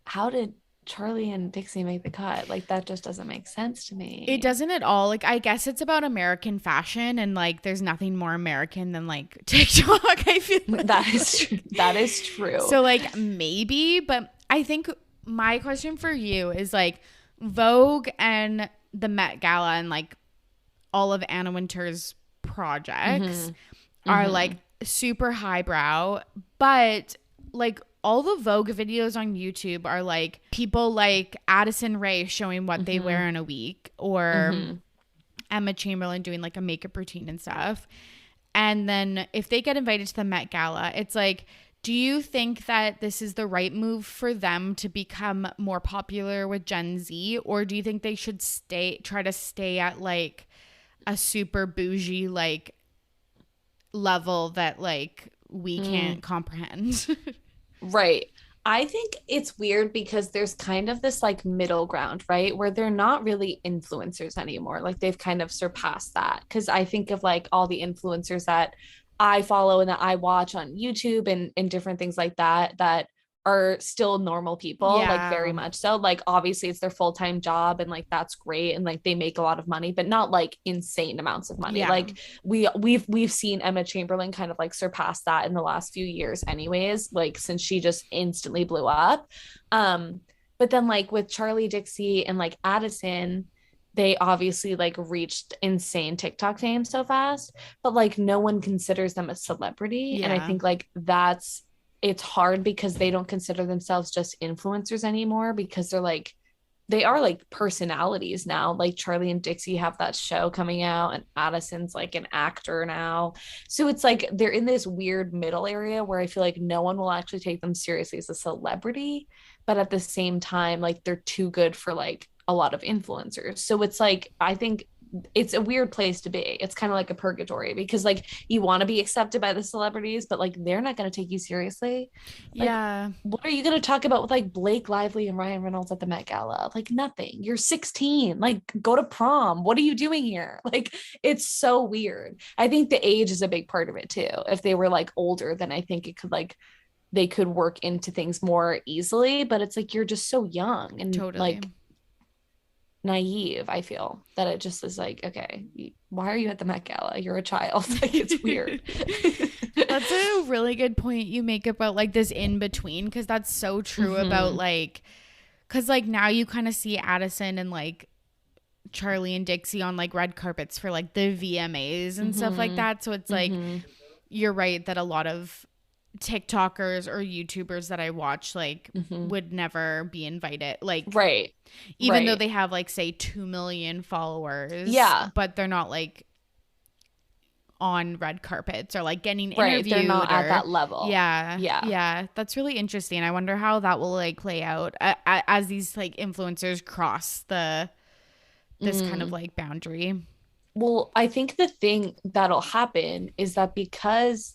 B: how did Charlie and Dixie make the cut? Like that just doesn't make sense to me.
A: It doesn't at all. Like I guess it's about American fashion, and like there's nothing more American than like TikTok. I feel like.
B: That is true.
A: So like maybe, but I think my question for you is like Vogue and the Met Gala and like all of Anna Wintour's projects are like super highbrow, but like all the Vogue videos on YouTube are like people like Addison Rae showing what they wear in a week, or Emma Chamberlain doing like a makeup routine and stuff. And then if they get invited to the Met Gala, it's like, do you think that this is the right move for them to become more popular with Gen Z? Or do you think they should try to stay at like a super bougie like level that like we can't comprehend?
B: Right. I think it's weird because there's kind of this like middle ground, right? Where they're not really influencers anymore. Like they've kind of surpassed that. Because I think of like all the influencers that I follow and that I watch on YouTube and different things like that are still normal people, like very much so. Like obviously it's their full-time job and like that's great and like they make a lot of money, but not like insane amounts of money. Like we've seen Emma Chamberlain kind of like surpass that in the last few years anyways, like since she just instantly blew up. But then like with Charlie, Dixie and like Addison, they obviously like reached insane TikTok fame so fast, but like no one considers them a celebrity. And I think like it's hard because they don't consider themselves just influencers anymore, because they are like personalities now. Like Charlie and Dixie have that show coming out and Addison's like an actor now. So it's like they're in this weird middle area where I feel like no one will actually take them seriously as a celebrity, but at the same time, like they're too good for like a lot of influencers. So it's like, I think it's a weird place to be. It's kind of like a purgatory because like you want to be accepted by the celebrities, but like they're not going to take you seriously. Like, what are you going to talk about with like Blake Lively and Ryan Reynolds at the Met Gala? Like nothing. You're 16. Like go to prom. What are you doing here? Like it's so weird. I think the age is a big part of it too. If they were like older, then I think it could like they could work into things more easily, but it's like you're just so young and like naive. I feel that it just is like, okay, why are you at the Met Gala? You're a child. Like it's weird.
A: That's a really good point you make about like this in between, because that's so true about like, because like now you kind of see Addison and like Charlie and Dixie on like red carpets for like the VMAs and stuff like that. So it's like you're right that a lot of TikTokers or YouTubers that I watch like would never be invited, like even though they have like say 2 million followers, but they're not like on red carpets or like getting interviewed.
B: They're not at that level.
A: That's really interesting. I wonder how that will like play out as these like influencers cross this kind of like boundary.
B: Well, I think the thing that'll happen is that because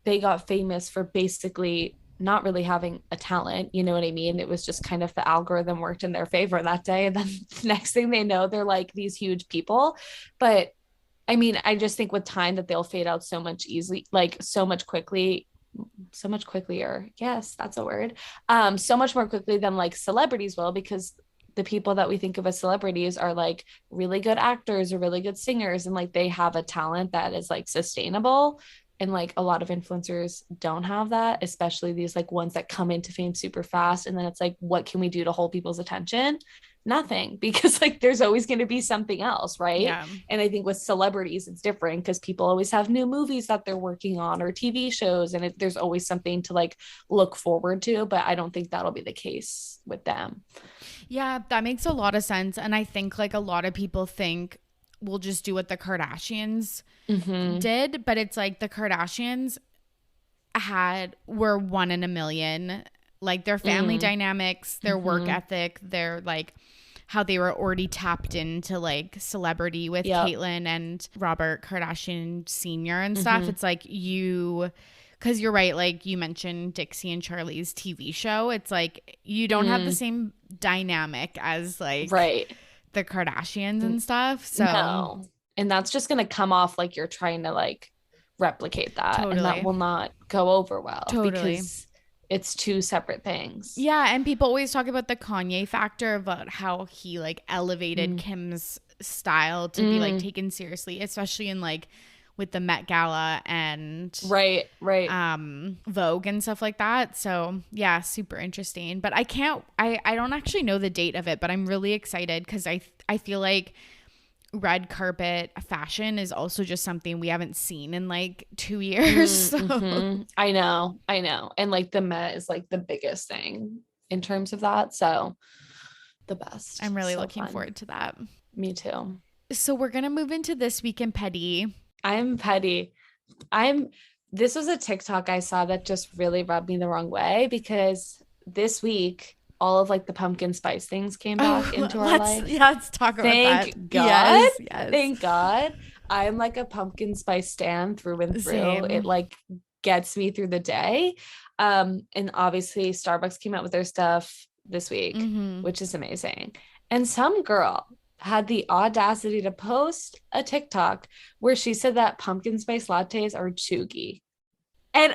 B: they got famous for basically not really having a talent, you know what I mean? It was just kind of the algorithm worked in their favor that day. And then the next thing they know, they're like these huge people. But I mean, I just think with time that they'll fade out so much easily, like so much quicklier. Yes, that's a word. So much more quickly than like celebrities will, because the people that we think of as celebrities are like really good actors or really good singers. And like they have a talent that is like sustainable. And like a lot of influencers don't have that, especially these like ones that come into fame super fast. And then it's like, what can we do to hold people's attention? Nothing, because like there's always going to be something else, right? And I think with celebrities, it's different because people always have new movies that they're working on or TV shows, and there's always something to like look forward to. But I don't think that'll be the case with them.
A: Yeah, that makes a lot of sense. And I think like a lot of people think we'll just do what the Kardashians did, but it's like the Kardashians were 1 in a million. Like their family dynamics, their work ethic, their like how they were already tapped into like celebrity with Caitlyn and Robert Kardashian Sr. and stuff. It's like because you're right, like you mentioned Dixie and Charlie's TV show. It's like you don't have the same dynamic as like the Kardashians and stuff. So
B: no. And that's just going to come off like you're trying to like replicate that. And that will not go over well. Because it's two separate things.
A: Yeah, and people always talk about the Kanye factor, about how he like elevated Kim's style to be like taken seriously, especially in like with the Met Gala and Vogue and stuff like that. So yeah, super interesting. But I don't actually know the date of it, but I'm really excited because I feel like red carpet fashion is also just something we haven't seen in like 2 years.
B: I know. And like the Met is like the biggest thing in terms of that. So the best.
A: I'm really looking forward to that.
B: Me too.
A: So we're going to move into This Week in Petty.
B: I'm petty. This was a TikTok I saw that just really rubbed me the wrong way because this week all of like the pumpkin spice things came back into our life.
A: Yeah, let's talk about that.
B: Thank God. Yes. Thank God. I'm like a pumpkin spice stan through and through. Same. It like gets me through the day. And obviously Starbucks came out with their stuff this week, which is amazing. And some girl had the audacity to post a TikTok where she said that pumpkin spice lattes are chuggy. And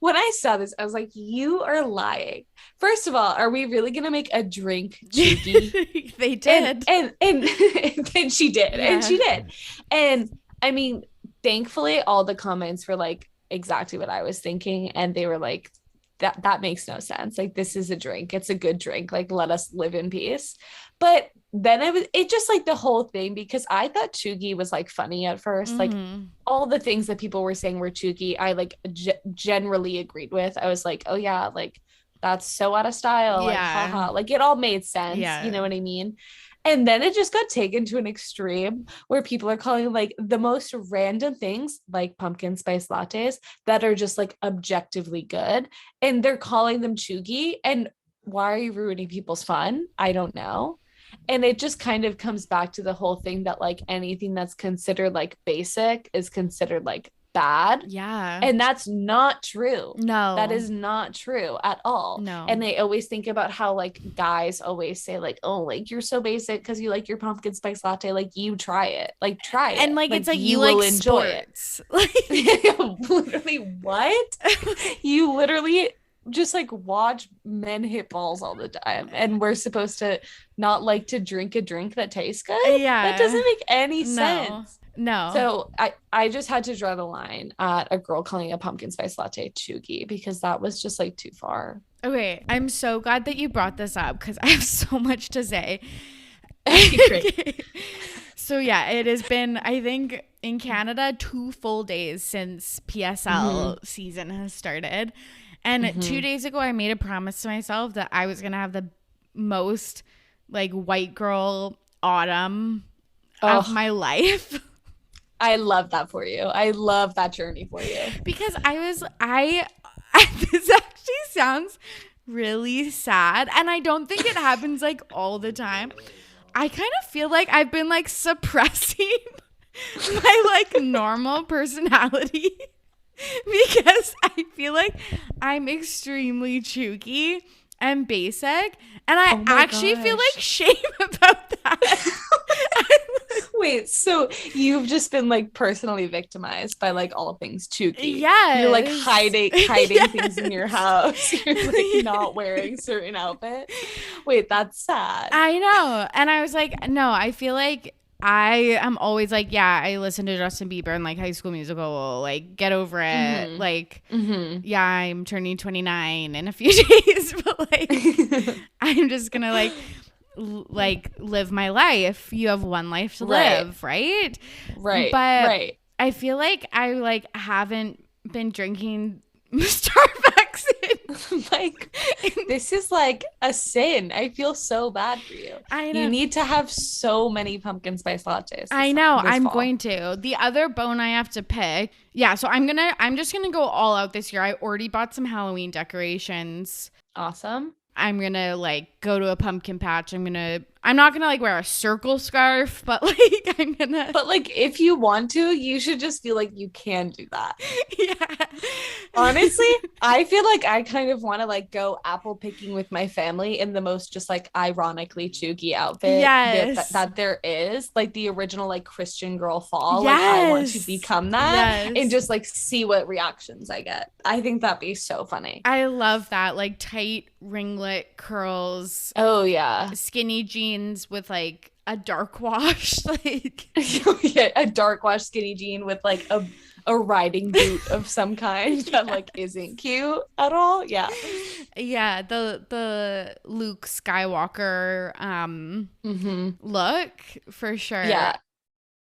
B: when I saw this, I was like, you are lying. First of all, are we really going to make a drink chuggy?
A: They did.
B: And she did. Yeah. And she did. And I mean, thankfully, all the comments were like exactly what I was thinking. And they were like, that makes no sense. Like, this is a drink. It's a good drink. Like, let us live in peace. But then it just like the whole thing, because I thought chuggy was like funny at first. Like all the things that people were saying were chuggy, I like generally agreed with. I was like, oh yeah, like that's so out of style. Like, haha. Like it all made sense. Yeah. You know what I mean? And then it just got taken to an extreme where people are calling like the most random things like pumpkin spice lattes that are just like objectively good. And they're calling them chuggy. And why are you ruining people's fun? I don't know. And it just kind of comes back to the whole thing that like anything that's considered like basic is considered like bad.
A: Yeah.
B: And that's not true.
A: No.
B: That is not true at all.
A: No.
B: And they always think about how like guys always say like, oh, like you're so basic because you like your pumpkin spice latte. Like you try it. Like try it.
A: And like it's like you like
B: will enjoy
A: sports.
B: It. Literally what? You literally just like watch men hit balls all the time and we're supposed to not like to drink a drink that tastes good.
A: Yeah,
B: that doesn't make any sense.
A: No.
B: So I just had to draw the line at a girl calling a pumpkin spice latte chuggy because that was just like too far.
A: Okay, I'm so glad that you brought this up because I have so much to say.
B: Great.
A: So yeah, it has been, I think in Canada 2 full days since PSL season has started. And 2 days ago, I made a promise to myself that I was going to have the most like white girl autumn of my life.
B: I love that for you. I love that journey for you.
A: Because this actually sounds really sad. And I don't think it happens like all the time. I kind of feel like I've been like suppressing my like normal personality. Because I feel like I'm extremely chuggy and basic, and I actually feel like shame about that.
B: Wait, so you've just been like personally victimized by like all things chuggy?
A: Yeah,
B: you're like hiding things in your house. You're like not wearing certain outfits. Wait, that's sad.
A: I know, and I was like, no, I feel like I am always like, yeah, I listen to Justin Bieber and like High School Musical, like get over it. Like, yeah, I'm turning 29 in a few days, but like, I'm just gonna like live my life. You have one life to live, right?
B: Right.
A: But I feel like I like haven't been drinking Starbucks.
B: Like this is like a sin. I feel so bad for you.
A: I know.
B: You need to have so many pumpkin spice lattes.
A: I know. I'm going to. The other bone I have to pick. Yeah, so I'm just gonna go all out this year. I already bought some Halloween decorations.
B: Awesome.
A: I'm gonna like go to a pumpkin patch. I'm I'm not gonna like wear a circle scarf, but like I'm gonna.
B: But like if you want to, you should just feel like you can do that.
A: Yeah.
B: Honestly, I feel like I kind of want to like go apple picking with my family in the most just like ironically chuggy outfit that there is, like the original like Christian girl fall. Like I want to become that and just like see what reactions I get. I think that'd be so funny.
A: I love that, like tight ringlet curls.
B: Oh yeah,
A: skinny jeans with like a dark wash, like
B: yeah, a dark wash skinny jean with like a riding boot of some kind that like isn't cute at all. Yeah the Luke Skywalker look for sure. Yeah,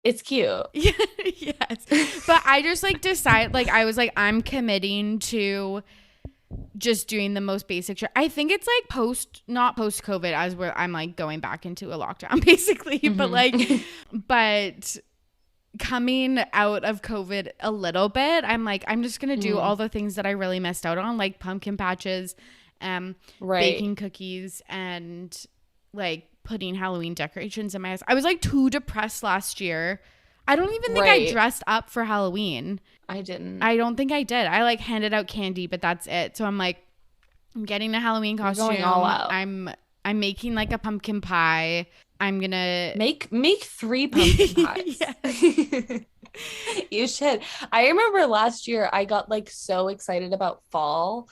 B: it's cute.
A: Yes, but I just like decide, like I was like, I'm committing to just doing the most basic shirt. I think it's like not post COVID, as where I'm like going back into a lockdown basically, but like but coming out of COVID a little bit, I'm like, I'm just gonna do all the things that I really missed out on, like pumpkin patches, baking cookies, and like putting Halloween decorations in my house. I was like too depressed last year. I don't even think I dressed up for Halloween.
B: I didn't.
A: I don't think I did. I like handed out candy, but that's it. So I'm like, I'm getting a Halloween costume.
B: Going all out.
A: I'm making like a pumpkin pie. I'm gonna
B: make 3 pumpkin pies. You should. I remember last year I got like so excited about fall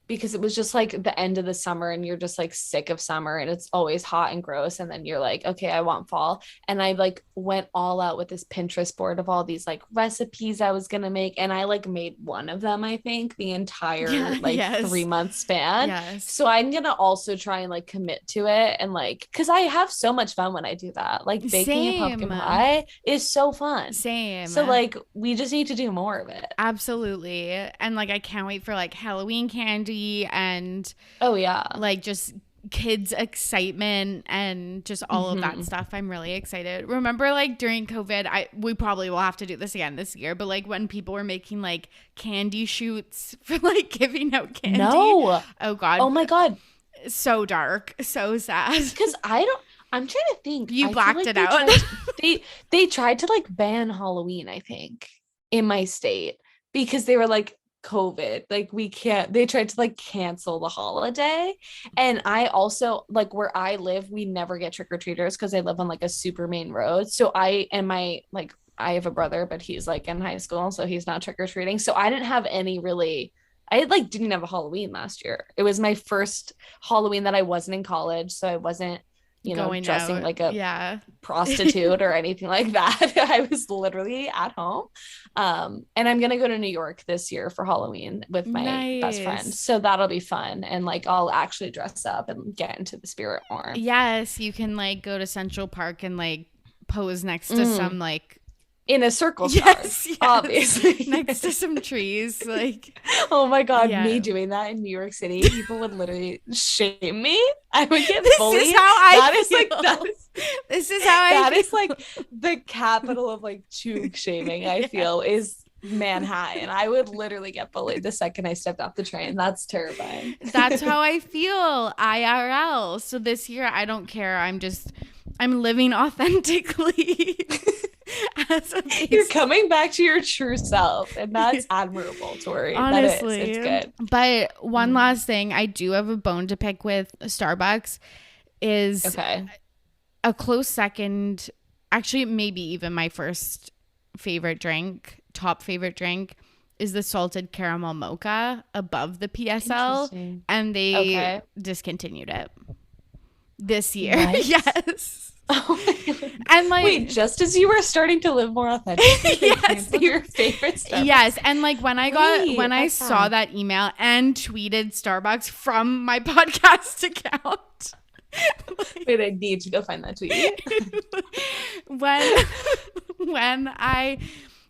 B: because it was just like the end of the summer and you're just like sick of summer and it's always hot and gross, and then you're like, okay, I want fall. And I like went all out with this Pinterest board of all these like recipes I was gonna make, and I like made one of them, I think, the entire 3-month span. So I'm gonna also try and like commit to it, and like because I have so much fun when I do that. Like baking a pumpkin pie is so fun. So like we just need to do more of it.
A: Absolutely. And like I can't wait for like Halloween candy and like just kids excitement and just all of that stuff. I'm really excited. Remember like during COVID, we probably will have to do this again this year, but like when people were making like candy shoots for like giving out candy.
B: No.
A: Oh god.
B: Oh my god.
A: So dark, so sad.
B: Because I'm trying to think.
A: You blacked it out.
B: They tried to like ban Halloween, I think, in my state because they were like, COVID, like they tried to like cancel the holiday. And I also like where I live, we never get trick-or-treaters because I live on like a super main road. So I have a brother, but he's like in high school, so he's not trick-or-treating. So I didn't have any really. I like didn't have a Halloween last year. It was my first Halloween that I wasn't in college, so I wasn't going dressing out like a prostitute or anything like that. I was literally at home. And I'm gonna go to New York this year for Halloween with my best friend, so that'll be fun, and like I'll actually dress up and get into the spirit more. Yes,
A: you can like go to Central Park and like pose next to some like
B: in a circle scarf, obviously
A: next to some trees. Like,
B: oh my god, me doing that in New York City, people would literally shame me. I would get bullied.
A: This is how I feel. This is how I
B: that is like the capital of like chug shaming. I feel is Manhattan. I would literally get bullied the second I stepped off the train. That's terrifying.
A: That's how I feel IRL. So this year I don't care. I'm living authentically.
B: You're coming back to your true self, and that's admirable, Torry.
A: Honestly,
B: it's good.
A: But one last thing, I do have a bone to pick with Starbucks. Is a close second, actually maybe even my first top favorite drink is the salted caramel mocha above the PSL, and they discontinued it this year. Yes.
B: Oh my God. And like, wait, just as you were starting to live more authentically, your favorite stuff.
A: Yes, and like when I saw that email and tweeted Starbucks from my podcast account.
B: Wait, I need to go find that tweet.
A: when I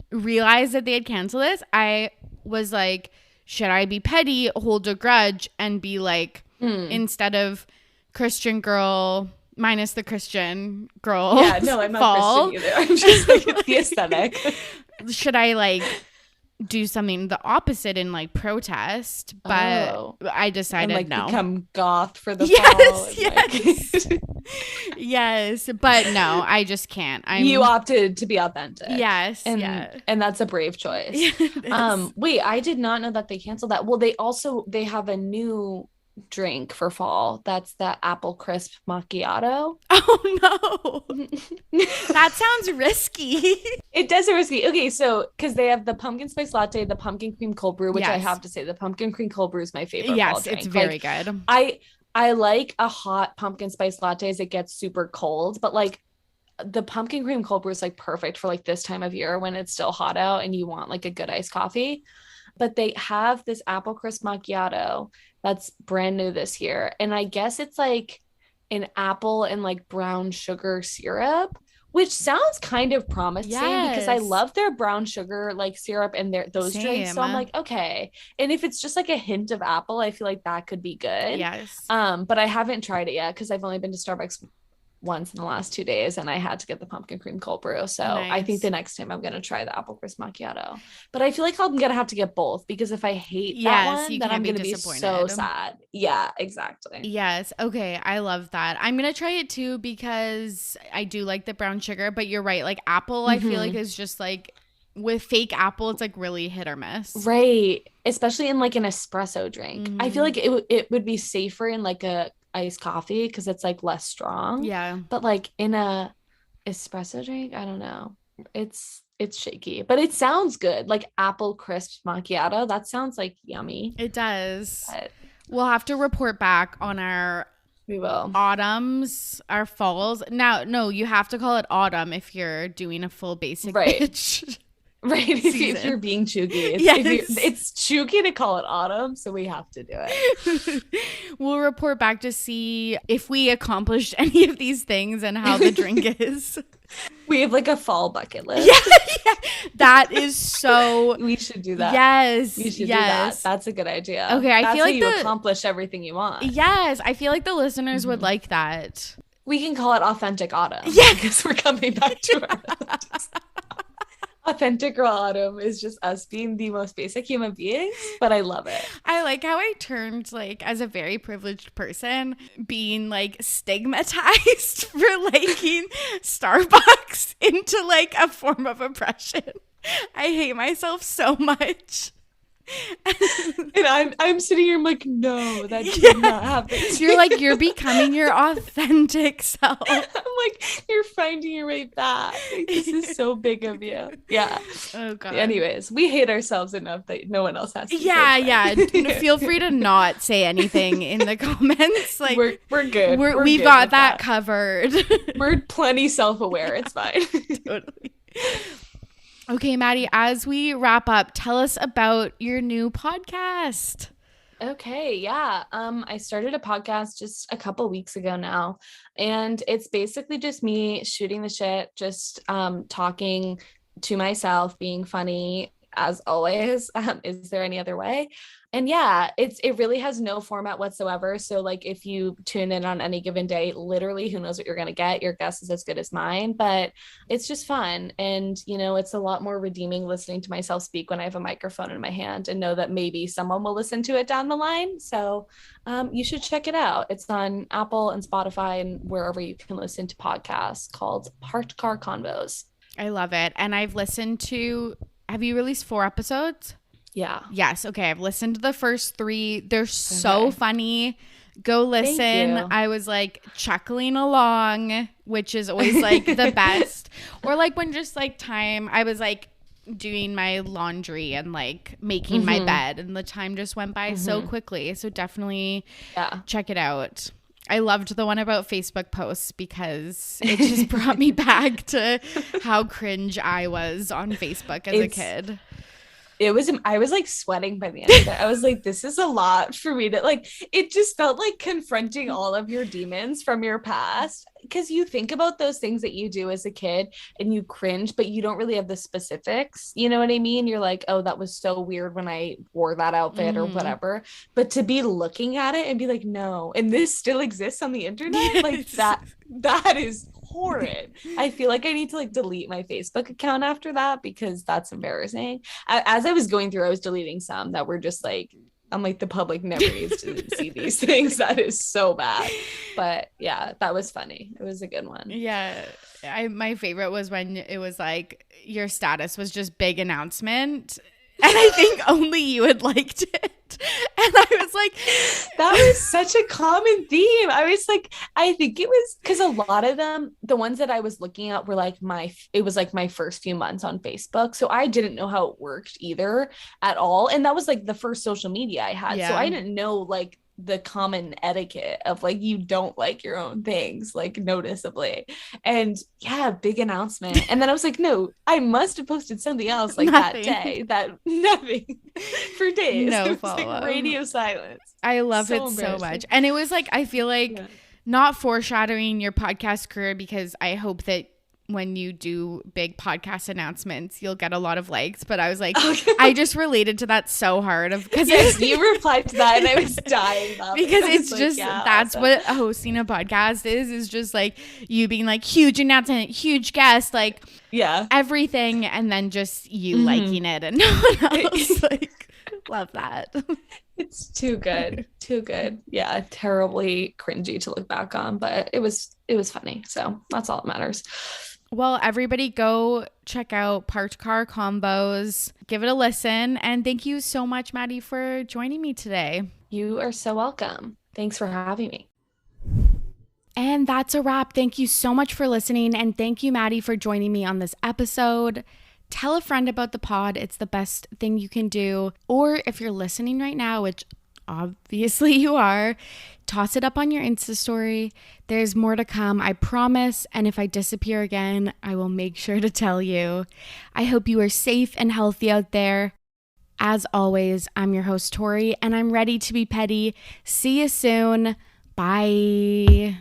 A: realized that they had canceled this, I was like, should I be petty, hold a grudge, and be like, instead of Christian girl minus the Christian girl.
B: Yeah, no, I'm not Christian either. I'm just like the aesthetic.
A: Should I like do something the opposite and like protest, but I decided
B: and, like,
A: no.
B: become goth for the fall. And,
A: Yes. Yes, but no, I just can't.
B: You opted to be authentic.
A: Yes,
B: and that's a brave choice. Wait, I did not know that they canceled that. Well, they have a new drink for fall. That's the apple crisp macchiato.
A: Oh no. That sounds risky.
B: It does sound risky. Okay, so because they have the pumpkin spice latte, the pumpkin cream cold brew, which I have to say the pumpkin cream cold brew is my favorite fall drink.
A: It's very good.
B: I like a hot pumpkin spice latte as it gets super cold, but like the pumpkin cream cold brew is like perfect for like this time of year when it's still hot out and you want like a good iced coffee. But they have this apple crisp macchiato that's brand new this year. And I guess it's like an apple and like brown sugar syrup, which sounds kind of promising because I love their brown sugar like syrup and those drinks. So I'm like, okay. And if it's just like a hint of apple, I feel like that could be good.
A: Yes.
B: But I haven't tried it yet because I've only been to Starbucks once in the last 2 days and I had to get the pumpkin cream cold brew. So I think the next time I'm going to try the apple crisp macchiato. But I feel like I'm going to have to get both because if I hate that one, then I'm going to be so sad. Yeah, exactly.
A: Yes. Okay. I love that. I'm going to try it too because I do like the brown sugar, but you're right. Like apple, I feel like is just like with fake apple, it's like really hit or miss.
B: Right. Especially in like an espresso drink. I feel like it would be safer in like a iced coffee because it's like less strong.
A: Yeah.
B: But like in a espresso drink, I don't know. It's shaky, but it sounds good. Like apple crisp macchiato. That sounds like yummy.
A: It does. But we'll have to report back on our autumns, our falls. Now, no, you have to call it autumn if you're doing a full basic bitch.
B: Right, if you're being chooky. It's chooky to call it autumn, so we have to do it.
A: We'll report back to see if we accomplished any of these things and how the drink is.
B: We have like a fall bucket list.
A: Yeah. That is so...
B: We should do that.
A: Yes.
B: We should do that. That's a good idea.
A: Okay,
B: That's feel like you accomplish everything you want.
A: Yes, I feel like the listeners would like that.
B: We can call it authentic autumn.
A: Yeah.
B: Because we're coming back to our authentic girl autumn is just us being the most basic human beings, but I love it.
A: I like how I turned like as a very privileged person being like stigmatized for liking Starbucks into like a form of oppression. I hate myself so much.
B: And I'm sitting here, I'm like, no, that did not happen.
A: You're like, you're becoming your authentic self.
B: I'm like, you're finding your way back. Like, this is so big of you. Yeah.
A: Oh god.
B: Anyways, we hate ourselves enough that no one else has to.
A: Yeah. Feel free to not say anything in the comments. Like
B: we're good.
A: We've got that covered.
B: We're plenty self-aware. It's fine.
A: Totally. Okay, Maddy, as we wrap up, tell us about your new podcast.
B: Okay, yeah. I started a podcast just a couple weeks ago now, and it's basically just me shooting the shit, just talking to myself, being funny as always. Is there any other way? And yeah, it really has no format whatsoever. So like if you tune in on any given day, literally who knows what you're going to get. Your guess is as good as mine, but it's just fun. And, you know, it's a lot more redeeming listening to myself speak when I have a microphone in my hand and know that maybe someone will listen to it down the line. So you should check it out. It's on Apple and Spotify and wherever you can listen to podcasts, called Parked Car Convos.
A: I love it. And I've listened to, have you released 4 episodes?
B: Yeah.
A: Yes. Okay. I've listened to the first 3. They're so funny. Go listen. I was like chuckling along, which is always like the best. Or like when just like time, I was like doing my laundry and like making my bed and the time just went by so quickly. So definitely check it out. I loved the one about Facebook posts because it just brought me back to how cringe I was on Facebook as a kid.
B: I was like sweating by the end of it. I was like, this is a lot for me to like, it just felt like confronting all of your demons from your past. Because you think about those things that you do as a kid and you cringe, but you don't really have the specifics. You know what I mean? You're like, oh, that was so weird when I wore that outfit or whatever. But to be looking at it and be like, no, and this still exists on the internet, like that is horrid. I feel like I need to like delete my Facebook account after that because that's embarrassing. As I was going through, I was deleting some that were just like, I'm like, the public never needs to see these things. That is so bad. But yeah, that was funny. It was a good one.
A: Yeah. My favorite was when it was like your status was just big announcement. And I think only you had liked it. And I was like,
B: that was such a common theme. I was like, I think it was because a lot of them, the ones that I was looking at were like it was like my first few months on Facebook. So I didn't know how it worked either at all. And that was like the first social media I had. So I didn't know like the common etiquette of like, you don't like your own things, like noticeably. And yeah, big announcement. And then I was like, no, I must have posted something else like
A: Nothing.
B: that day, that nothing for days.
A: No
B: it was
A: follow-up.
B: like radio silence.
A: I love it so much. And it was like, I feel like not foreshadowing your podcast career, because I hope that when you do big podcast announcements, you'll get a lot of likes. But I was like, I just related to that so hard because
B: you replied to that and I was dying
A: because it's just that's awesome. What hosting a podcast is just like you being like huge announcement, huge guest, like everything, and then just you liking it and no one else. Like, love that.
B: It's too good. Yeah, terribly cringy to look back on, but it was funny. So that's all that matters.
A: Well, everybody go check out Parked Car Convos. Give it a listen. And thank you so much, Maddy, for joining me today.
B: You are so welcome. Thanks for having me.
A: And that's a wrap. Thank you so much for listening. And thank you, Maddy, for joining me on this episode. Tell a friend about the pod. It's the best thing you can do. Or if you're listening right now, which obviously you are, toss it up on your Insta story. There's more to come, I promise. And if I disappear again, I will make sure to tell you. I hope you are safe and healthy out there. As always, I'm your host, Torry, and I'm ready to be petty. See you soon. Bye.